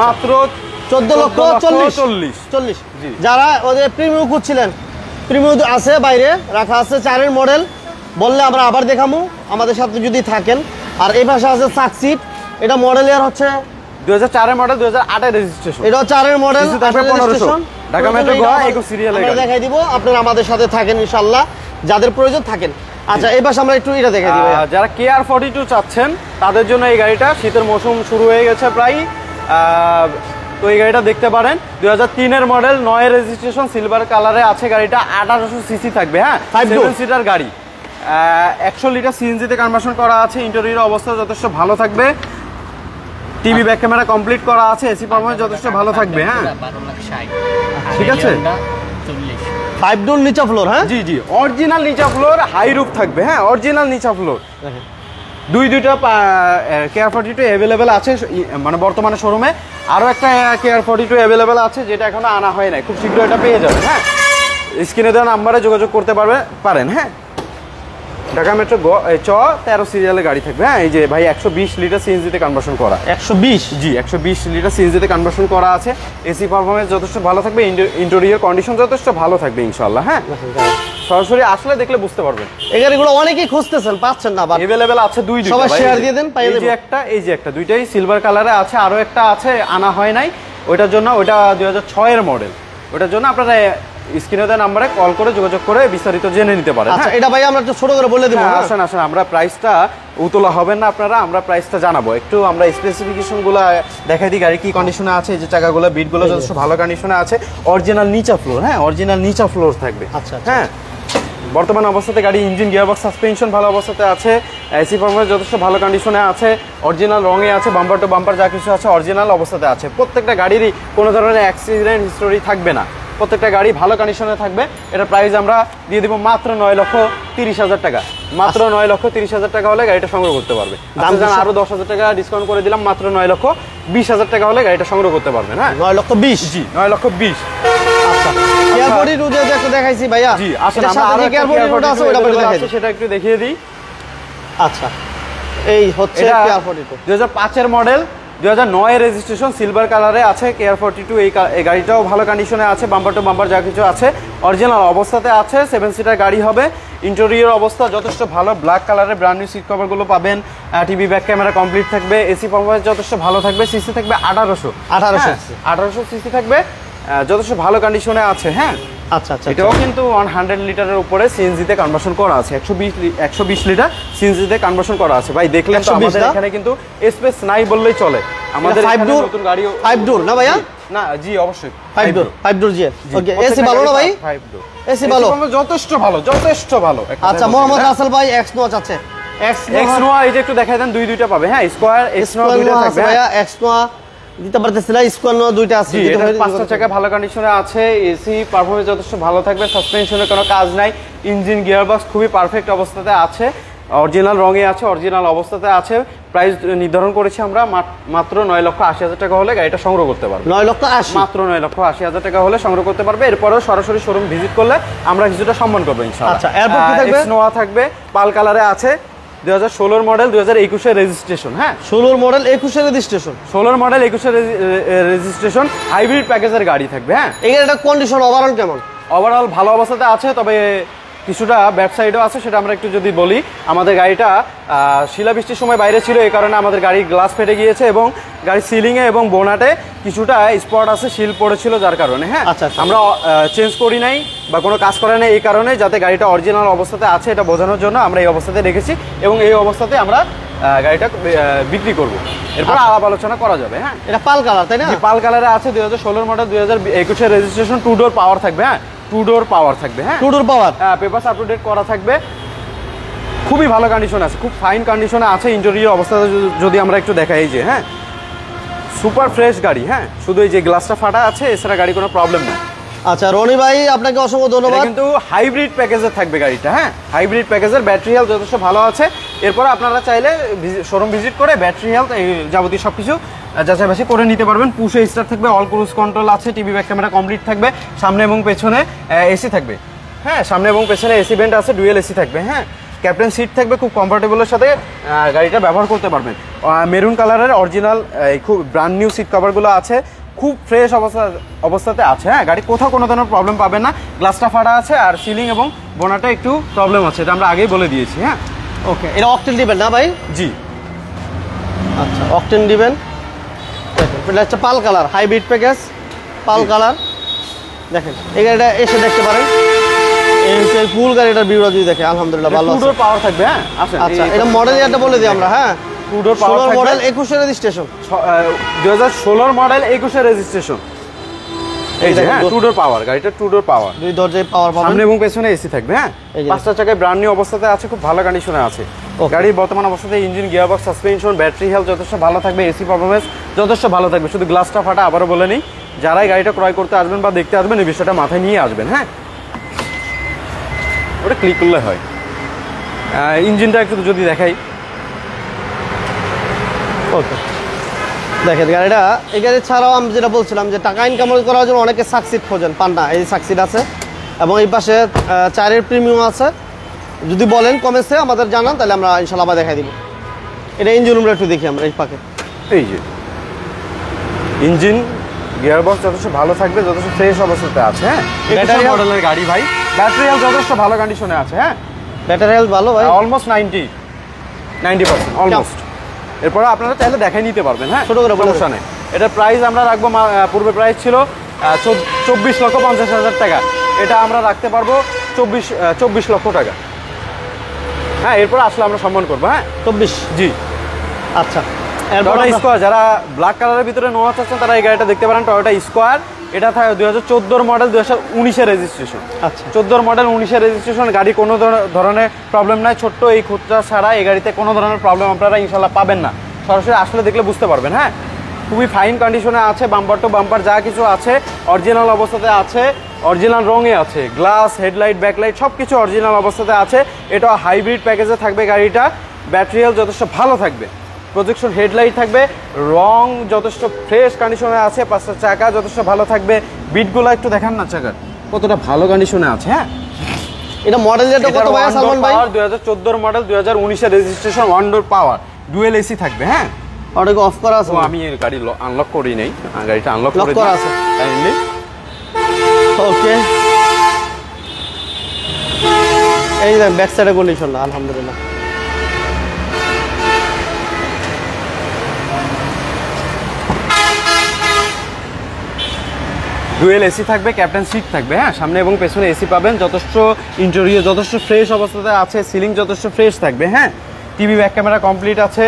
মাত্র 14,40,000। যারা ওদের প্রিমিয়াম খুঁজছিলেন, প্রিমিয়াম আছে বাইরে রাখা আছে, 4 মডেল বললে আমরা আবার দেখাবো আমাদের সাথে যদি থাকেন। আর এই পাশে আছে সাকসিট, এটা মডেল ইয়ার হচ্ছে 2004 মডেল, 2008 এর রেজিস্ট্রেশন। এটা 4 মডেল, ঢাকা মেট্রো গ 21 সিরিয়ালে আমরা দেখাই দিব। আপনারা আমাদের সাথে থাকেন ইনশাআল্লাহ, যাদের প্রয়োজন থাকেন। আচ্ছা, এই পাশে আমরা একটু এটা দেখাই দিব। যারা কেয়ার 42 চাচ্ছেন তাদের জন্য এই গাড়িটা, শীতের মৌসুম শুরু হয়ে গেছে প্রায়, তো এই গাড়িটা দেখতে পারেন। 2003 এর মডেল, 9 এর রেজিস্ট্রেশন, সিলভার কালারে আছে গাড়িটা, 1800 সিসি থাকবে। হ্যাঁ, 7 সিটার গাড়ি, 100 লিটার সিএনজিতে কনভার্সন করা আছে। ইন্টেরিয়র অবস্থা যথেষ্ট ভালো থাকবে, টিভি ব্যাক ক্যামেরা কমপ্লিট করা আছে, এসি পারফরম্যান্স যথেষ্ট ভালো থাকবে। হ্যাঁ, ঠিক আছে, 5 ডোর নিচা ফ্লোর। হ্যাঁ, জি জি, অরিজিনাল নিচা ফ্লোর, হাই রুফ থাকবে। হ্যাঁ, অরিজিনাল নিচা ফ্লোর। দুইটা কেয়ার 42 অ্যাভেলেবেল আছে, মানে বর্তমানে শোরুমে আরও একটা কেয়ার 42 অ্যাভেলেবেল আছে, যেটা এখনো আনা হয় নাই, খুব শীঘ্র এটা পেয়ে যাবেন। হ্যাঁ, স্ক্রিনে দেওয়া নাম্বারে যোগাযোগ করতে পারেন। হ্যাঁ, ঢাকা মেট্রো চ 13 সিরিয়ালের গাড়ি থাকবে। হ্যাঁ, এই যে ভাই 120 লিটার সিএনজিতে কনভার্সন করা, 120, জি 120 লিটার সিএনজিতে কনভার্সন করা আছে। এসি পারফরম্যান্স যথেষ্ট ভালো থাকবে, ইন্টেরিয়র কন্ডিশন যথেষ্ট ভালো থাকবে ইনশাআল্লাহ। হ্যাঁ, সরাসরি আসলে দেখলে বুঝতে পারবেন। এই গাড়িগুলো অনেকেই খুঁজতেছেন, পাচ্ছেন না, বাট अवेलेबल আছে দুইটা, সবাই শেয়ার দিয়ে দেন, পাইয়ে দেব। এই যে একটা, দুইটাই সিলভার কালারে আছে, আরো একটা আছে আনা হয় নাই, ওইটার জন্য, ওইটা 2006 এর মডেল, ওইটার জন্য আপনারা স্ক্রিনে দেওয়া নম্বরে কল করে যোগাযোগ করে বিস্তারিত জেনে নিতে পারেন। আচ্ছা, এটা ভাই আমরা একটু ছোট করে বলে দেব। আসেন আমরা প্রাইসটা উতলা হবেন না আপনারা, আমরা প্রাইসটা জানাবো। একটু আমরা স্পেসিফিকেশনগুলো দেখাই দিই, গাড়ি কি কন্ডিশনে আছে। এই যে চাকাগুলো, বিটগুলো যথেষ্ট ভালো কন্ডিশনে আছে, অরিজিনাল নিচা ফ্লোর। হ্যাঁ, অরিজিনাল নিচা ফ্লোর থাকবে। আচ্ছা, হ্যাঁ, বর্তমান অবস্থাতে গাড়ি ইঞ্জিন, গিয়ারবক্স, সাসপেনশন ভালো অবস্থাতে আছে, এসি পারফরম্যান্স যথেষ্ট ভালো কন্ডিশনে আছে, অরিজিনাল রঙে আছে, বাম্পার টু বাম্পার যা কিছু আছে অরিজিনাল অবস্থাতে আছে। প্রত্যেকটা গাড়িরই কোনো ধরনের অ্যাক্সিডেন্ট হিস্টোরি থাকবে না, প্রত্যেকটা গাড়ি ভালো কন্ডিশনে থাকবে। এটার প্রাইস আমরা দিয়ে দিব মাত্র 9,30,000 টাকা। মাত্র 9,30,000 টাকা হলে গাড়িটা সংগ্রহ করতে পারবে। আরো 10,000 টাকা ডিসকাউন্ট করে দিলাম, মাত্র 9,20,000 টাকা হলে গাড়িটা সংগ্রহ করতে পারবেন। হ্যাঁ, 9,20,000, জি 9,20,000। আচ্ছা, কেয়ার 42 যে একটা দেখাইছি ভাইয়া, জি আসলে আমরা আরো কেয়ার 42 আছে, ওটা বলে দেখাই, সেটা একটু দেখিয়ে দিই। আচ্ছা, এই হচ্ছে কেয়ার 42 2005 এর মডেল, 2009 এর রেজিস্ট্রেশন, সিলভার কালারে আছে, KR42। এই গাড়িটাও ভালো কন্ডিশনে আছে, বাম্পার টু বাম্পার যা কিছু আছে অরিজিনাল অবস্থাতে আছে। 7 সিটার গাড়ি হবে। ইন্টেরিয়র অবস্থা যথেষ্ট ভালো, ব্ল্যাক কালারে ব্র্যান্ড নিউ সিট কভারগুলো পাবেন। টিভি ব্যাক ক্যামেরা কমপ্লিট থাকবে। এসি পারফরম্যান্স যথেষ্ট ভালো থাকবে। সিসি থাকবে 1800 সিসি থাকবে, যথেষ্ট ভালো কন্ডিশনে আছে। হ্যাঁ আচ্ছা আচ্ছা, এটাও কিন্তু 100 লিটারের উপরে সিএনজিতে কনভার্সন করা আছে। 120 লিটার সিএনজিতে কনভার্সন করা আছে। ভাই দেখলেন তো আমাদের এখানে কিন্তু স্পেস নাই বললেই চলে। আমাদের এখানে নতুন গাড়ি 5 ডোর না ভাইয়া? না জি অবশ্যই 5 ডোর জি। ওকে, এসি ভালো না ভাই? 5 ডোর এসি ভালো, যথেষ্ট ভালো, যথেষ্ট ভালো। আচ্ছা, মোহাম্মদ রাসেল ভাই এক্স নোয়া আছে। এক্স নোয়া এই যে একটু দেখাই দেন, দুইটা পাবে। হ্যাঁ স্কয়ার এক্স নোয়া দুইটা থাকবে ভাইয়া। এক্স নোয়া দিতে পারতেছি না, স্কয়ার নোয়া দুইটা আছে। জি, এটা 5টা চাকা ভালো কন্ডিশনে আছে। এসি পারফরম্যান্স যথেষ্ট ভালো থাকবে। সাসপেনশনের কোনো কাজ নাই। ইঞ্জিন গিয়ারবক্স খুবই পারফেক্ট অবস্থাতে আছে। অরিজিনাল রঙে আছে, অরিজিনাল অবস্থাতে আছে। প্রাইস নির্ধারণ করেছি আমরা মাত্র 9,80,000 টাকা হলে গাড়িটা সংগ্রহ করতে পারবে। 9,80,000 মাত্র 9,80,000 টাকা হলে সংগ্রহ করতে পারবে। এরপরেও সরাসরি শোরুম ভিজিট করলে আমরা কিছুটা সম্মান করবো ইনশাআল্লাহ। আচ্ছা, এরপর কি থাকবে? নোয়া থাকবে, পাল কালারে আছে। 2016 মডেল, 2021 এর রেজিস্ট্রেশন। হ্যাঁ 16 মডেল 21 এর রেজিস্ট্রেশন। 16 মডেল 21 এর রেজিস্ট্রেশন, হাইব্রিড প্যাকেজের গাড়ি থাকবে। হ্যাঁ এই গাড়িটা কন্ডিশন ওভারঅল কেমন? ওভারঅল ভালো অবস্থাতে আছে, তবে কিছুটা ব্যাক সাইডও আছে, সেটা আমরা একটু যদি বলি। আমাদের গাড়িটা শিলাবৃষ্টির সময় বাইরে ছিল, এই কারণে আমাদের গাড়ির গ্লাস ফেটে গিয়েছে এবং গাড়ির সিলিংয়ে এবং বোনাটে কিছুটা স্পট আছে, শিল পড়েছিল যার কারণে। হ্যাঁ আচ্ছা, আমরা চেঞ্জ করি নাই বা কোনো কাজ করে নাই, এই কারণে যাতে গাড়িটা অরিজিনাল অবস্থাতে আছে এটা বোঝানোর জন্য আমরা এই অবস্থাতে রেখেছি এবং এই অবস্থাতে আমরা গাড়িটা বিক্রি করব। এরপর আলাপ আলোচনা করা যাবে। হ্যাঁ এটা পাল কালার তাই না? পাল কালারে আছে। 2016 মডেল, 2021 এর রেজিস্ট্রেশন, 2 ডোর পাওয়ার থাকবে। হ্যাঁ 2 ডোর পাওয়ার থাকবে। হ্যাঁ 2 ডোর পাওয়ার, পেপারস আপ টু ডেট করা থাকবে। খুবই ভালো কন্ডিশন আছে, খুব ফাইন কন্ডিশনে আছে। ইন্টেরিয়র অবস্থাতে যদি আমরা একটু দেখাই, এই যে হ্যাঁ সুপার ফ্রেশ গাড়ি। হ্যাঁ শুধু এই যে গ্লাসটা ফাটা আছে, এছাড়া গাড়ি কোনো প্রবলেম নেই। আচ্ছা রনি ভাই আপনাকে অসংখ্য ধন্যবাদ। কিন্তু হাইব্রিড প্যাকেজের থাকবে গাড়িটা। হ্যাঁ হাইব্রিড প্যাকেজের, ব্যাটারি হেলথ যথেষ্ট ভালো আছে। এরপর আপনারা চাইলে শোরুম ভিজিট করে ব্যাটারি হেলথ এই যাবতীয় সবকিছু যাচাই বাছাই করে নিতে পারবেন। পুশে স্টার্ট থাকবে, অল ক্রুজ কন্ট্রোল আছে, টিভি ব্যাক ক্যামেরা কমপ্লিট থাকবে, সামনে এবং পেছনে এসি থাকবে। হ্যাঁ সামনে এবং পেছনে এসি ভেন্ট আছে, ডুয়েল এসি থাকবে। হ্যাঁ ক্যাপ্টেন সিট থাকবে, খুব কমফোর্টেবলের সাথে গাড়িটা ব্যবহার করতে পারবেন। মেরুন কালারের অরিজিনাল খুব ব্র্যান্ড নিউ সিট কভারগুলো আছে, খুব ফ্রেশ অবস্থাতে আছে। হ্যাঁ গাড়ি কোথাও কোনো ধরনের প্রবলেম পাবে না। গ্লাসটা ফাটা আছে আর সিলিং এবং বোনাটা একটু প্রবলেম আছে, এটা আমরা আগেই বলে দিয়েছি। হ্যাঁ ওকে, এটা অকটেন দিবেন না ভাই? জি আচ্ছা অকটেন দিবেন। এটা হচ্ছে পাল কালার, হাইব্রিড প্যাকেজ পাল কালার। দেখেন এই গাড়িটা এসে দেখতে পারেন। এই হচ্ছে ফুল গাড়িটার ভিউটা যদি দেখে, আলহামদুলিল্লাহ ভালো আছে। 2 ডোর পাওয়ার থাকবে। হ্যাঁ আসেন, আচ্ছা এটা মডেল ইয়ারটা বলে দিই আমরা। হ্যাঁ 2 ডোর পাওয়ার থাকবে, মডেল 21 এর রেজিস্ট্রেশন। 2016 মডেল 21 এর রেজিস্ট্রেশন। এই যে হ্যাঁ 2 ডোর পাওয়ার, গাড়িটা 2 ডোর পাওয়ার, দুই দরজায় পাওয়ার পাবেন। সামনে এবং পেছনে এসি থাকবে। হ্যাঁ 5টা চাকায় ব্র্যান্ড নিউ অবস্থাতে আছে, খুব ভালো কন্ডিশনে আছে। গাড়ির বর্তমান অবস্থাতে engine, gearbox, suspension, battery health যথেষ্ট ভালো থাকবে। এসি পারফরম্যান্স যথেষ্ট ভালো থাকবে। শুধু গ্লাসটা ফাটা, আবারও বলে নিই, যারাই গাড়িটা ক্রয় করতে আসবেন বা দেখতে আসবেন এই বিষয়টা মাথায় নিয়ে আসবেন। হ্যাঁ ওটা ক্লিক করলে হয়। ইঞ্জিনটা একটু যদি দেখাই। ওকে দেখেন গাড়িটা, এই গাড়ি ছাড়াও আমি যেটা বলছিলাম যে টাকা ইনকাম করার জন্য অনেকে সাকসিড খোঁজেন, পান না। এই সাকসিড আছে এবং এই পাশে 4 প্রিমিয়াম আছে। যদি বলেন কমেন্টসে আমাদের জানান, তাহলে আমরা ইনশাল্লাহ আবার দেখাই দিব। এটা ইঞ্জিন রুমটা একটু দেখি আমরা এই পাকে। এই যে ইঞ্জিন, গিয়ারবক্স যথেষ্ট ভালো থাকবে, যথেষ্ট ফ্রেশ অবস্থাতে আছে। হ্যাঁ ব্যাটারি মডেলের গাড়ি ভাই, ব্যাটারি হেলথ যথেষ্ট ভালো কন্ডিশনে আছে। হ্যাঁ ব্যাটারি হেলথ ভালো ভাই, অলমোস্ট 90% অলমোস্ট। এরপরে আপনারা চাইলে দেখাই নিতে পারবেন। হ্যাঁ ছোট করে সমস্যা নেই। এটার প্রাইস আমরা রাখবো, পূর্বে প্রাইস ছিল 24,50,000 টাকা, এটা আমরা রাখতে পারবো 24 লক্ষ টাকা। হ্যাঁ এরপর আসলে আমরা সম্মান করবো। হ্যাঁ 24 জি আচ্ছা। টয়োটা স্কয়ার, যারা ব্ল্যাক কালারের ভিতরে নোয়া চাচ্ছেন তারা এই গাড়িটা দেখতে পারেন। টয়োটা স্কয়ার, এটা 2014 মডেল, 2019 এর রেজিস্ট্রেশন। আচ্ছা 14 মডেল 19 এর রেজিস্ট্রেশন। গাড়ি কোনো ধরনের প্রবলেম নাই। ছোট্ট এই খুচরা ছাড়া এই গাড়িতে কোনো ধরনের প্রবলেম আপনারা ইনশাল্লাহ পাবেন না। সরাসরি আসলে দেখলে বুঝতে পারবেন। হ্যাঁ খুবই ফাইন কন্ডিশনে আছে, বাম্পার টু বাম্পার যা কিছু আছে অরিজিনাল অবস্থাতে আছে, অরিজিনাল রঙে আছে। গ্লাস, হেডলাইট, ব্যাকলাইট সব কিছু অরিজিনাল অবস্থাতে আছে। এটা হাইব্রিড প্যাকেজে থাকবে গাড়িটা। ব্যাটারি হেলথ যথেষ্ট ভালো থাকবে, প্রজেকশন হেডলাইট থাকবে, রং যথেষ্ট ফ্রেশ কন্ডিশনে আছে। 5টা চাকা যথেষ্ট ভালো থাকবে। বিটগুলো একটু দেখান না চাকার কতটা ভালো কন্ডিশনে আছে। হ্যাঁ এটা মডেল যেটা কত ভাই সালমান ভাই? 2014 মডেল, 2019 এর রেজিস্ট্রেশন, 1 ডোর পাওয়ার, ডুয়েল এসি থাকবে। হ্যাঁ অটোকে অফ করা আছে? ও আমি এই গাড়ি আনলক করি নাই, গাড়িটা আনলক লক করা আছে কাইন্ডলি। ওকে, এই যে ব্যাক সাইডে কন্ডিশন আলহামদুলিল্লাহ। ডুয়েল এসি থাকবে, ক্যাপ্টেন সিট থাকবে, হ্যাঁ সামনে এবং পেছনে এসি পাবেন, যথেষ্ট ইন্টেরিয়র যথেষ্ট ফ্রেশ অবস্থাতে আছে, সিলিং যথেষ্ট ফ্রেশ থাকবে, হ্যাঁ টিভি ব্যাক ক্যামেরা কমপ্লিট আছে,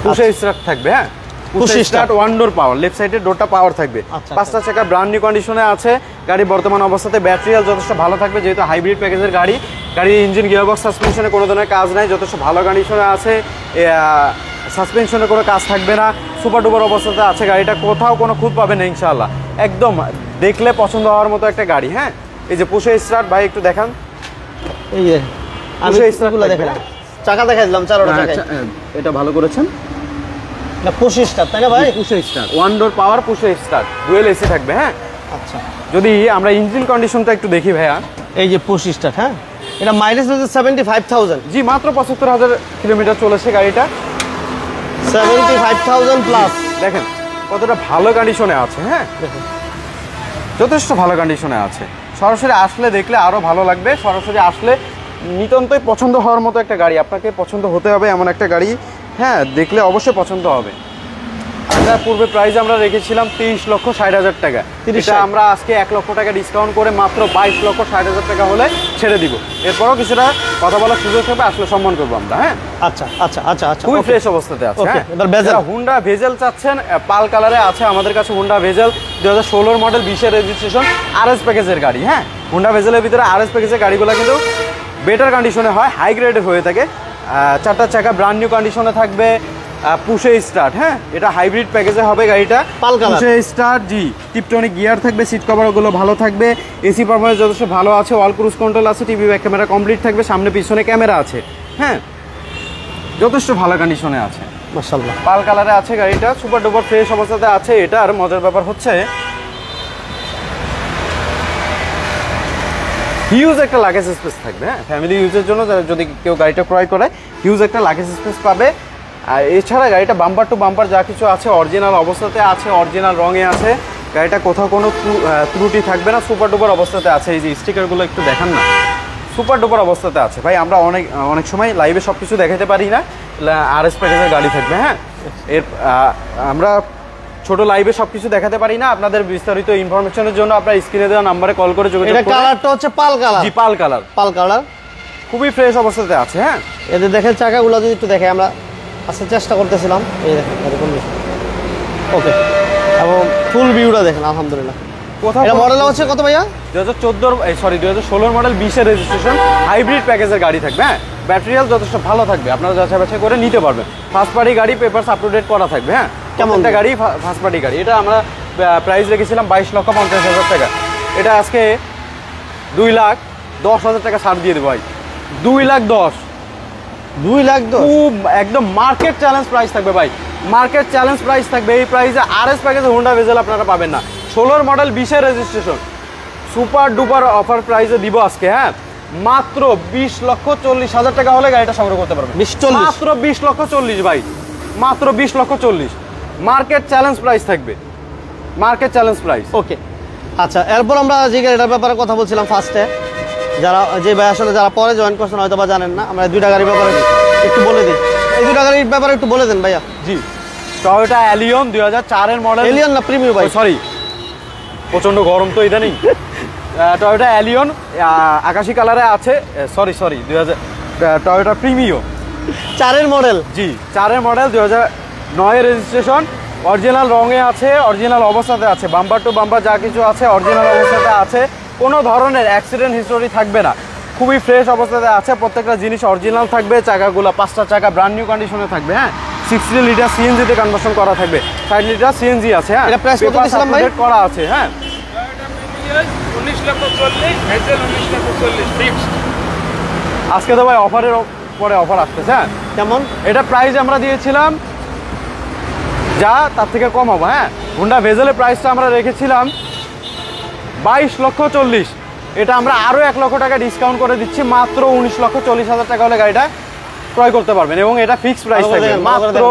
পুশ স্টার্ট থাকবে, হ্যাঁ পুশ স্টার্ট, ওয়ান ডোর পাওয়ার, লেফট সাইডের ডোরটা পাওয়ার থাকবে, পাঁচটা চাকা ব্র্যান্ড নিউ কন্ডিশনে আছে। গাড়ি বর্তমান অবস্থাতে ব্যাটারি হেলথ যথেষ্ট ভালো থাকবে, যেহেতু হাইব্রিড প্যাকেজের গাড়ি। গাড়ির ইঞ্জিন গিয়ারবক্স সাসপেনশনে কোনো ধরনের কাজ নাই, যথেষ্ট ভালো কন্ডিশনে আছে, সাসপেনশনে কোনো কাজ থাকবে না, সুপার ডুপার অবস্থাতে আছে গাড়িটা, কোথাও কোনো খুঁত পাবে না ইনশাআল্লাহ, একদম দেখলে পছন্দ হওয়ার মতো একটা গাড়ি। হ্যাঁ এই যে পুশে স্টার্ট ভাই একটু দেখান, এই যে আমি স্টার্টগুলো দেখেন, চাকা দেখাই দিলাম চারোটা চাকা, এটা ভালো করেছেন না পুশ স্টার্ট তাই না ভাই? পুশে স্টার্ট, ওয়ান ডোর পাওয়ার, পুশে স্টার্ট, ডুয়েল এসি থাকবে। হ্যাঁ আচ্ছা, যদি আমরা ইঞ্জিন কন্ডিশনটা একটু দেখি ভাইয়া, এই যে পুশ স্টার্ট, হ্যাঁ এটা মাইলেজ হচ্ছে 75,000, জি মাত্র 75,000 কিলোমিটার চলেছে গাড়িটা, 75,000 প্লাস। দেখেন কতটা ভালো কন্ডিশনে আছে, হ্যাঁ যথেষ্ট ভালো কন্ডিশনে আছে। সরাসরি আসলে দেখলে আরও ভালো লাগবে, সরাসরি আসলে নিতান্তই পছন্দ হওয়ার মতো একটা গাড়ি, আপনাকে পছন্দ হতে হবে এমন একটা গাড়ি, হ্যাঁ দেখলে অবশ্যই পছন্দ হবে। আমরা পূর্বে প্রাইস আমরা রেখেছিলাম 23,60,000 টাকা, এটা আমরা আজকে 1 লক্ষ টাকা ডিসকাউন্ট করে মাত্র 22,60,000 টাকা হলে ছেড়ে দিব। এরপরও কিছুটা কথা বলার সুযোগ হবে, আসলে সম্মান করবো আমরা। হ্যাঁ আচ্ছা আচ্ছা আচ্ছা আচ্ছা, খুবই ফ্রেশ অবস্থাতে আছে। এবার ভেজেল, হুন্ডা ভেজেল চাচ্ছেন, পাল কালারে আছে আমাদের কাছে Honda bezel 2016 model, 20 registration, RS প্যাকেজের গাড়ি। হ্যাঁ হুন্ডা ভেজেলের ভিতরে আরএস প্যাকেজের গাড়িগুলো কিন্তু বেটার কন্ডিশনে হয়, হাই গ্রেডের হয়ে থাকে, চারটা চাকা ব্র্যান্ড নিউ কন্ডিশনে থাকবে, পুশে স্টার্ট। হ্যাঁ এটা হাইব্রিড প্যাকেজে হবে গাড়িটা, পুশে স্টার্ট, জি টিপটনিক গিয়ার থাকবে, সিট কভারগুলো ভালো থাকবে, এসি পারফরম্যান্স যথেষ্ট ভালো আছে, অল ক্রুজ কন্ট্রোল আছে, টিভি ব্যাক ক্যামেরা কমপ্লিট থাকবে, সামনে পিছনে ক্যামেরা আছে, হ্যাঁ যথেষ্ট ভালো কন্ডিশনে আছে মাশাআল্লাহ। পাল কালারে আছে গাড়িটা, সুপার ডুপার ফ্রেশ অবস্থাতে আছে। এটার মজার ব্যাপার হচ্ছে হিউজ একটা লাগেজ স্পেস থাকবে, হ্যাঁ ফ্যামিলি ইউজের জন্য যদি কেউ গাড়িটা ক্রয় করে হিউজ একটা লাগেজ স্পেস পাবে। আর এছাড়া গাড়িটা বাম্পার টু বাম্পার যা কিছু আছে অরিজিনাল অবস্থাতে আছে, অরিজিনাল রঙে আছে, গাড়িটা কোথাও কোনো ত্রুটি থাকবে না, সুপার ডুপার অবস্থাতে আছে। এই যে স্টিকারগুলো একটু দেখান না, সুপার ডুপার অবস্থাতে আছে ভাই। আমরা অনেক সময় লাইভে সব কিছু দেখাতে পারি না, আরএস প্যাকেজের গাড়ি থাকবে। হ্যাঁ এর আমরা ছোট লাইভে সবকিছু দেখাতে পারি না, আপনাদের বিস্তারিত ইনফরমেশনের জন্য আপনার স্ক্রিনে দেওয়া নম্বরে কল করে যোগাযোগ করুন। এটা কালারটা হচ্ছে পাল কালার, জি পাল কালার, পাল কালার খুবই ফ্রেশ অবস্থাতে আছে। হ্যাঁ এদের দেখেন চাকাগুলো যদি একটু দেখে, আমরা আসার চেষ্টা করতেছিলাম, এই দেখেন এরকম ওকে, এবং ফুল ভিউটা দেখেন আলহামদুলিল্লাহ। কোথাও এটা মডেল হচ্ছে কত ভাইয়া? 2016 মডেল, 20 রেজিস্ট্রেশন, হাইব্রিড প্যাকেজের গাড়ি থাকবে। হ্যাঁ ব্যাটারি হেলথ যথেষ্ট ভালো থাকবে, আপনারা যাচাই বাছাই করে নিতে পারবেন। ফার্স্ট পার্টি গাড়ি, পেপারস আপ টু ডেট করা থাকবে। হ্যাঁ কেমনটা গাড়ি ফার্স্ট পার্টি গাড়ি, এটা আমরা প্রাইস রেখেছিলাম 22,50,000 টাকা, এটা আজকে 2,10,000 টাকা ছাড় দিয়ে দেবো ভাই। 2,10,000 খুব একদম মার্কেট চ্যালেঞ্জ প্রাইস থাকবে ভাই, মার্কেট চ্যালেঞ্জ প্রাইস থাকবে। এই প্রাইসে আরএস প্যাকেজে হুন্ডা ভেজেল আপনারা পাবেন না। 16 model, 20 registration, super duper offer প্রাইসে দিব আজকে। হ্যাঁ মাত্র 20,40,000 টাকা হলে গাড়িটা সংগ্রহ করতে পারবেন। মাত্র 20,40,000 ভাই, মাত্র 20,40,000 মার্কেট চ্যালেঞ্জ প্রাইস থাকবে, মার্কেট চ্যালেঞ্জ প্রাইস। ওকে আচ্ছা, এরপর আমরা যে গাড়িটার ব্যাপারে কথা বলছিলাম ফার্স্টে, যারা যে ভাই আসলে যারা পরে জয়েন করছেন হয়তো বা জানেন না, আমরা দুইটা গাড়ির ব্যাপারে একটু বলে দিই। এই দুইটা গাড়ির ব্যাপারে একটু বলে দেন ভাইয়া। জি টয়োটা অ্যালিয়ন 2004 এর মডেল, এলিয়ন না প্রিমিয়াম ভাই, সরি প্রচন্ড গরম তো ইদানিং। টয়োটা অ্যালিয়ন আকাশি কালারে আছে, সরি 2000 টয়োটা প্রিমিও 4 এর মডেল, জি 4 এর মডেল, 2009 এর রেজিস্ট্রেশন, অরিজিনাল রঙে আছে, অরিজিনাল অবস্থাতে আছে, বাম্পার টু বাম্পার যা কিছু আছে অরিজিনাল অবস্থাতে আছে, কোনো ধরনের অ্যাক্সিডেন্ট হিস্টোরি থাকবে না, খুবই ফ্রেশ অবস্থাতে আছে, প্রত্যেকটা জিনিস অরিজিনাল থাকবে, চাকাগুলো 5টা চাকা ব্র্যান্ড নিউ কন্ডিশনে থাকবে। হ্যাঁ 60 লিটার সিএনজিতে কনভার্সন করা থাকবে, 60 লিটার সিএনজি আছে। হ্যাঁ এটা প্রাইস কত দিয়েছিলাম ভাই? করা আছে। হ্যাঁ 19,40,000 আজকে তো ভাই অফারের পরে অফার আসতেছে। হ্যাঁ কেমন? এটা প্রাইস আমরা দিয়েছিলাম যা তার থেকে কম হবে। হ্যাঁ হুন্ডা ভেজেলের প্রাইসটা আমরা রেখেছিলাম 22,40,000, এটা আমরা আরও 1 লক্ষ টাকা ডিসকাউন্ট করে দিচ্ছি, মাত্র 19,40,000 টাকা হলে গাড়িটা ক্রয় করতে পারবেন এবং এটা ফিক্সড প্রাইস থাকবে মাত্র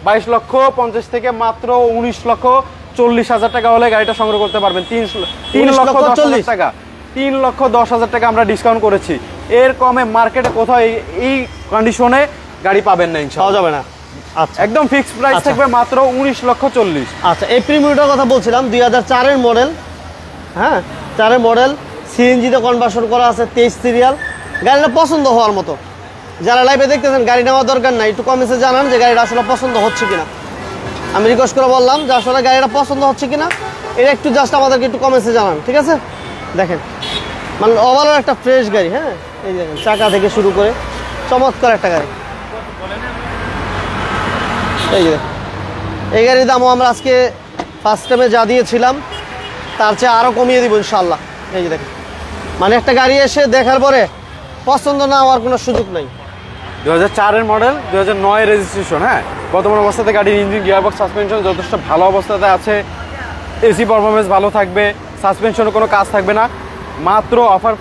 22,50,000 থেকে মাত্র 19,40,000 টাকা হলে গাড়িটা সংগ্রহ করতে পারবেন। 3,10,000 টাকা, 3,10,000 টাকা আমরা ডিসকাউন্ট করেছি। এর কমে মার্কেটে কোথাও এই কন্ডিশনে গাড়ি পাবেন না ইনশাআল্লাহ, যাবে না। আচ্ছা, একদম ফিক্সড প্রাইস থাকবে মাত্র 19,40,000। আচ্ছা, এই প্রিমিয়ারটার কথা বলছিলাম 2004 এর মডেল, হ্যাঁ 4 এর মডেল, সিএনজিতে কনভার্সন করা আছে, 23 সিরিয়াল। গাড়িটা পছন্দ হওয়ার মতো। যারা লাইভে দেখতেছেন গাড়ি নেওয়ার দরকার নাই, একটু কমেন্টে জানান যে গাড়িটা আসলে পছন্দ হচ্ছে কিনা। আমি রিকোয়েস্ট করে বললাম যে আসলে গাড়িটা পছন্দ হচ্ছে কিনা, এটা একটু জাস্ট আমাদেরকে একটু কমেন্টে জানান, ঠিক আছে? দেখেন মানে ওভারঅল একটা ফ্রেশ গাড়ি, হ্যাঁ এই দেখেন চাকা থেকে শুরু করে চমৎকার একটা গাড়ি। এই যে এই গাড়ির দামও আমরা আজকে ফার্স্ট টাইমে যা দিয়েছিলাম তার চেয়ে আরও কমিয়ে দিব ইনশাআল্লাহ। এই যে দেখেন মানে একটা গাড়ি এসে দেখার পরে পছন্দ না হওয়ার কোনো সুযোগ নাই। 2004 এর মডেল, 2009 রেজিস্ট্রেশন। হ্যাঁ, বর্তমান অবস্থাতে গাড়ির ইঞ্জিন, গিয়ারবক্স, সাসপেনশন যথেষ্ট ভালো অবস্থাতে আছে। এসি পারফরমেন্স ভালো থাকবে, সাসপেনশনে কোনো কাজ থাকবে না। মাত্র অফার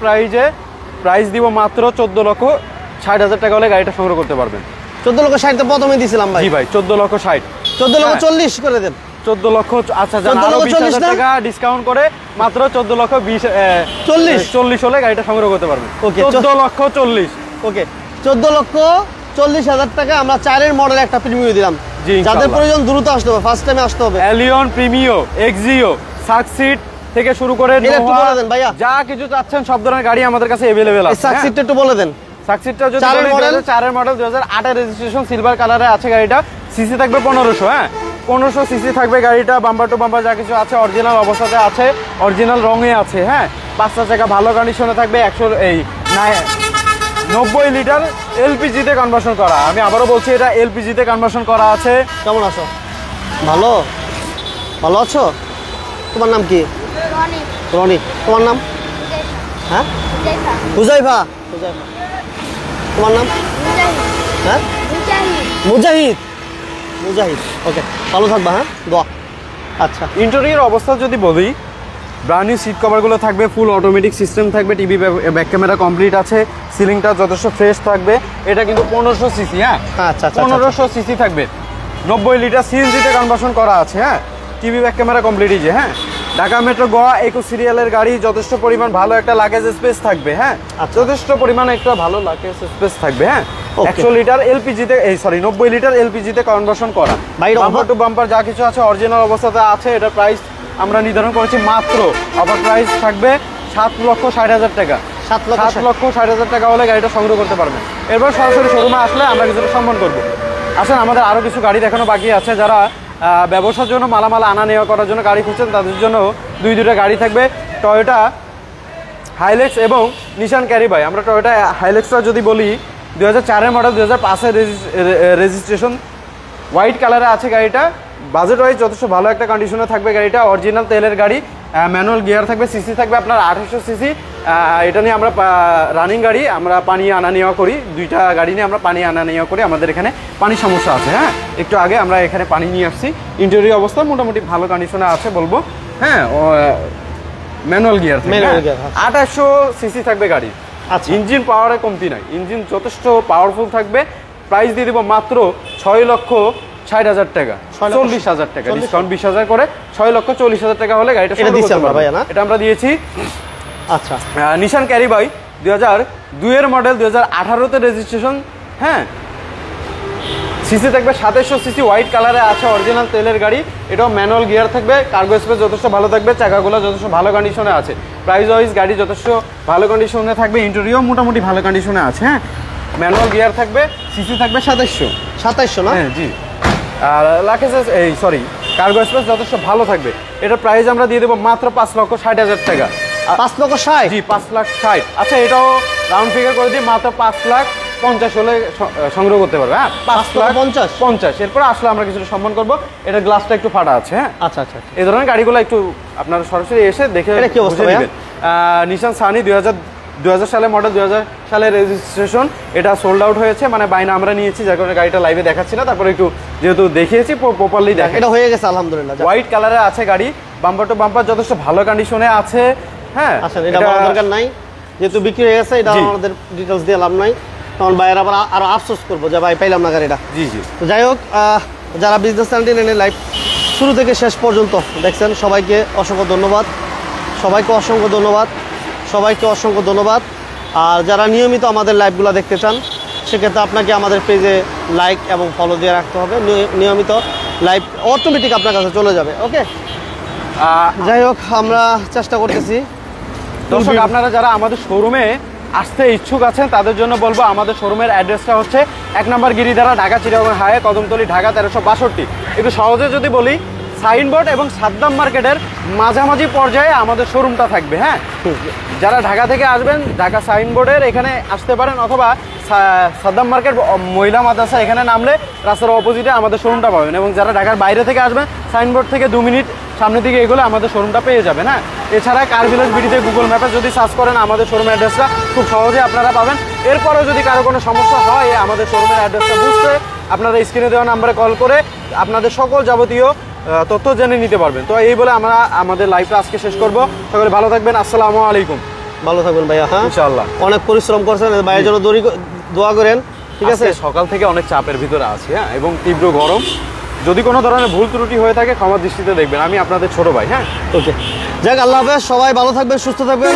প্রাইস দিব মাত্র 14,60,000 টাকা হলে গাড়িটা সংগ্রহ করতে পারবেন। 14,60,000 তো প্রথমে দিছিলাম ভাই। জি ভাই, 14,60,000, 14,40,000 করে দেন। 14,00,000, আচ্ছা 14,40,000 টাকা ডিসকাউন্ট করে মাত্র 14,40,000 হলে গাড়িটা সংগ্রহ করতে পারবেন। ওকে, 14,40,000। ওকে, 14,40,000 টাকা আমরা 4 এর মডেল একটা প্রিমিয়াম দিলাম। জি, যাদের প্রয়োজন দ্রুত আসতে হবে, ফার্স্ট টাইমে আসতে হবে। এলিয়ন, প্রিমিও, এক্সিও, সাকসিড থেকে শুরু করে একটু বলে দেন ভাইয়া, যা কিছু চাচ্ছেন সব ধরনের গাড়ি আমাদের কাছে अवेलेबल আছে। সাকসিডটা একটু বলে দেন। সাকসিডটা যদি 4 এর মডেল 2008 এর রেজিস্ট্রেশন, সিলভার কালারে আছে গাড়িটা। সিসি থাকবে 1500। হ্যাঁ, 1500 সিসি থাকবে গাড়িটা। বাম্পার টু বাম্পার যা কিছু আছে অরিজিনাল অবস্থাতে আছে, অরিজিনাল রঙে আছে। হ্যাঁ, 5টা চাকা ভালো কন্ডিশনে থাকবে। 90 লিটার এলপিজিতে কনভার্সন করা। আমি আবারও বলছি এটা এলপিজিতে কনভার্সন করা আছে। কেমন আছো? ভালো, ভালো আছো? তোমার নাম কি? রনি। রনি। তোমার নাম? হ্যাঁ, হুজাইফা। হুজাইফা। হুজাইফা। তোমার নাম? মুজাহিদ। হ্যাঁ, মুজাহিদ। মুজাহিদ, ওকে, ভালো থাকবা। হ্যাঁ, দোয়া। আচ্ছা, ইন্টেরিয়র অবস্থা যদি বলি, ব্র্যান্ড নিউ সিট কভারগুলো থাকবে, ফুল অটোমেটিক সিস্টেম থাকবে, টিভি ব্যাক ক্যামেরা কমপ্লিট আছে, সিলিংটা যথেষ্ট ফ্রেশ থাকবে। এটা কিন্তু 1500 সিসি। হ্যাঁ, আচ্ছা, 1500 সিসি থাকবে। 90 লিটার সিএনজিতে কনভার্সন করা আছে। হ্যাঁ, টিভি ব্যাক ক্যামেরা কমপ্লিট। যে হ্যাঁ, ঢাকা মেট্রো গোয়া 21 সিরিয়ালের গাড়ি, যথেষ্ট পরিমাণ ভালো একটা লাগেজ স্পেস থাকবে। হ্যাঁ, যথেষ্ট পরিমাণে একটা ভালো লাগেজ স্পেস থাকবে। হ্যাঁ, 100 লিটার এলপিজিতে 90 লিটার এলপিজিতে কনভার্সন করা। বাম্পার টু বাম্পার যা কিছু আছে অরিজিনাল অবস্থাতে আছে। এটা প্রাইস আমরা নির্ধারণ করেছি মাত্র, অফার প্রাইস থাকবে 7,60,000 টাকা। 7,60,000 টাকা হলে গাড়িটা সংগ্রহ করতে পারবেন। এরপর সরাসরি শোরুমে আসলে আমরা কিছুটা সম্মান করবো। আসলে আমাদের আরও কিছু গাড়ি দেখানো বাকি আছে। যারা ব্যবসার জন্য মালামাল আনা নেওয়া করার জন্য গাড়ি খুঁজছেন তাদের জন্য দুইটা গাড়ি থাকবে, টয়োটা হাইলেক্স এবং নিশান ক্যারিবাই। আমরা টয়োটা হাইলেক্সটা যদি বলি 2004 এর মডেল, 2005 এর রেজিস্ট্রেশন, হোয়াইট কালারে আছে গাড়িটা। বাজেট ওয়াইজ যথেষ্ট ভালো একটা কন্ডিশনে থাকবে গাড়িটা। অরিজিনাল তেলের গাড়ি, ম্যানুয়াল গিয়ার থাকবে। সিসি থাকবে আপনার 2800 সিসি। এটা নিয়ে আমরা রানিং গাড়ি, আমরা পানি আনা নেওয়া করি। দুইটা গাড়ি নিয়ে আমরা পানি আনা নেওয়া করি। আমাদের এখানে পানির সমস্যা আছে। হ্যাঁ, একটু আগে আমরা এখানে পানি নিয়ে আসছি। ইন্টেরিয়র অবস্থা মোটামুটি ভালো কন্ডিশনে আছে বলবো। হ্যাঁ, ম্যানুয়াল গিয়ার, 2800 সিসি থাকবে গাড়ি। আচ্ছা, ইঞ্জিন পাওয়ারে কমতি নাই, ইঞ্জিন যথেষ্ট পাওয়ারফুল থাকবে। প্রাইস দিয়ে দিব মাত্র 6,60,000 টাকা, 40,000 টাকা ডিসকাউন্ট 20,000 করে 6,40,000 টাকা হলে গাড়িটা সংগ্রহ করতে পারবেন। এটা আমরা দিয়েছি। আচ্ছা, নিশান ক্যারিবাই 2002 এর মডেল, 2018 তে রেজিস্ট্রেশন। হ্যাঁ, সিসি থাকবে 2700 সিসি, হোয়াইট কালারে আছে, অরিজিনাল তেলের গাড়ি। এটাও ম্যানুয়াল গিয়ার থাকবে। কার্গো স্পেস যথেষ্ট ভালো থাকবে। চাকাগুলো যথেষ্ট ভালো কন্ডিশনে আছে। প্রাইস ওয়াইজ গাড়ি যথেষ্ট ভালো কন্ডিশনে থাকবে। ইন্টেরিয়র মোটামুটি ভালো কন্ডিশনে আছে। হ্যাঁ, ম্যানুয়াল গিয়ার থাকবে। সিসি থাকবে 2700 না? হ্যাঁ, জি। আর কার্গো স্পেস যথেষ্ট ভালো থাকবে। এটার প্রাইস আমরা দিয়ে দেবো মাত্র 5,60,000 টাকা। 5,60,000? জি, 5,60,000। আচ্ছা, এটাও রাউন্ড ফিগার করে দিই, মাত্র 5,50,000 হলে সংগ্রহ করতে পারবে। হ্যাঁ, 5,50,000। এরপর আসলে আমরা কিছুটা সম্মান করবো। এটা গ্লাসটা একটু ফাটা আছে। হ্যাঁ, আচ্ছা আচ্ছা, এই ধরনের গাড়িগুলো একটু আপনারা সরাসরি এসে দেখে বুঝে নেবেন। নিশান সানি 2000 সালের মডেল, 2000 সালের রেজিস্ট্রেশন। এটা সোল্ড আউট হয়েছে, মানে বাইনা আমরা নিয়েছি, যার কারণে গাড়িটা লাইভে দেখাচ্ছি না। তারপরে একটু যেহেতু দেখিয়েছি প্রপারলি দেখা, এটা হয়ে গেছে আলহামদুলিল্লাহ। হোয়াইট কালারে আছে গাড়ি। বাম্পার টু বাম্পার যথেষ্ট ভালো কন্ডিশনে আছে। হ্যাঁ, আচ্ছা, এটা বলার দরকার নাই, যেহেতু বিক্রি হয়ে গেছে। এটা আমাদের ডিটেইলস দিয়ে লাভ নাই। তখন ভাইয়ের আবার আরও আফসোস করবো যে ভাই পাইলাম না গাড়িটা। জি জি। তো যাই হোক, যারা বিজনেস চ্যানেলটি নেন লাইভ শুরু থেকে শেষ পর্যন্ত দেখছেন, সবাইকে অসংখ্য ধন্যবাদ, সবাইকে অসংখ্য ধন্যবাদ, সবাইকে অসংখ্য ধন্যবাদ। আর যারা নিয়মিত আমাদের লাইভগুলো দেখতে চান সেক্ষেত্রে আপনাকে আমাদের পেজে লাইক এবং ফলো দিয়ে রাখতে হবে, নিয়মিত লাইভ অটোমেটিক আপনার কাছে চলে যাবে। ওকে, যাই হোক আমরা চেষ্টা করতেছি। দর্শক আপনারা যারা আমাদের শোরুমে আসতে ইচ্ছুক আছেন তাদের জন্য বলবো, আমাদের শোরুমের অ্যাড্রেসটা হচ্ছে ১ নম্বর গিরিধারা, ঢাকা চিটাগং হাইওয়ে, কদমতলী, ঢাকা 1362। একটু সহজে যদি বলি, সাইনবোর্ড এবং সাদ্দাম মার্কেটের মাঝামাঝি পর্যায়ে আমাদের শোরুমটা থাকবে। হ্যাঁ, যারা ঢাকা থেকে আসবেন ঢাকা সাইনবোর্ডের এখানে আসতে পারেন, অথবা সাদ্দাম মার্কেট মহিলা মাদ্রাসা এখানে নামলে রাস্তার অপোজিটে আমাদের শোরুমটা পাবেন। এবং যারা ঢাকার বাইরে থেকে আসবেন সাইনবোর্ড থেকে 2 মিনিট সামনের দিকে এগুলো আমাদের শোরুমটা পেয়ে যাবেন। হ্যাঁ, এছাড়া কার ভিলেজ বিডিতে গুগল ম্যাপে যদি সার্চ করেন আমাদের শোরুমের অ্যাড্রেসটা খুব সহজে আপনারা পাবেন। এরপরেও যদি কারো কোনো সমস্যা হয় আমাদের শোরুমের অ্যাড্রেসটা বুঝতে আপনারা স্ক্রিনে দেওয়া নাম্বারে কল করে আপনাদের সকল যাবতীয় তথ্য জেনে নিতে পারবেন। তো এই বলে আমরা আমাদের লাইভটা আজকে শেষ করব। সকলে ভালো থাকবেন, আসসালামু আলাইকুম। ভালো থাকবেন ভাইয়া। হ্যাঁ ইনশাআল্লাহ। অনেক পরিশ্রম করছেন, ভাইয়ের জন্য দোয়া করেন। ঠিক আছে, সকাল থেকে অনেক চাপের ভিতরে আছি। হ্যাঁ, এবং তীব্র গরম। যদি কোনো ধরনের ভুল ত্রুটি হয়ে থাকে ক্ষমা দৃষ্টিতে দেখবেন, আমি আপনাদের ছোট ভাই। হ্যাঁ, ওকে, যাক, আল্লাহ হাফেজ, সবাই ভালো থাকবেন, সুস্থ থাকবেন।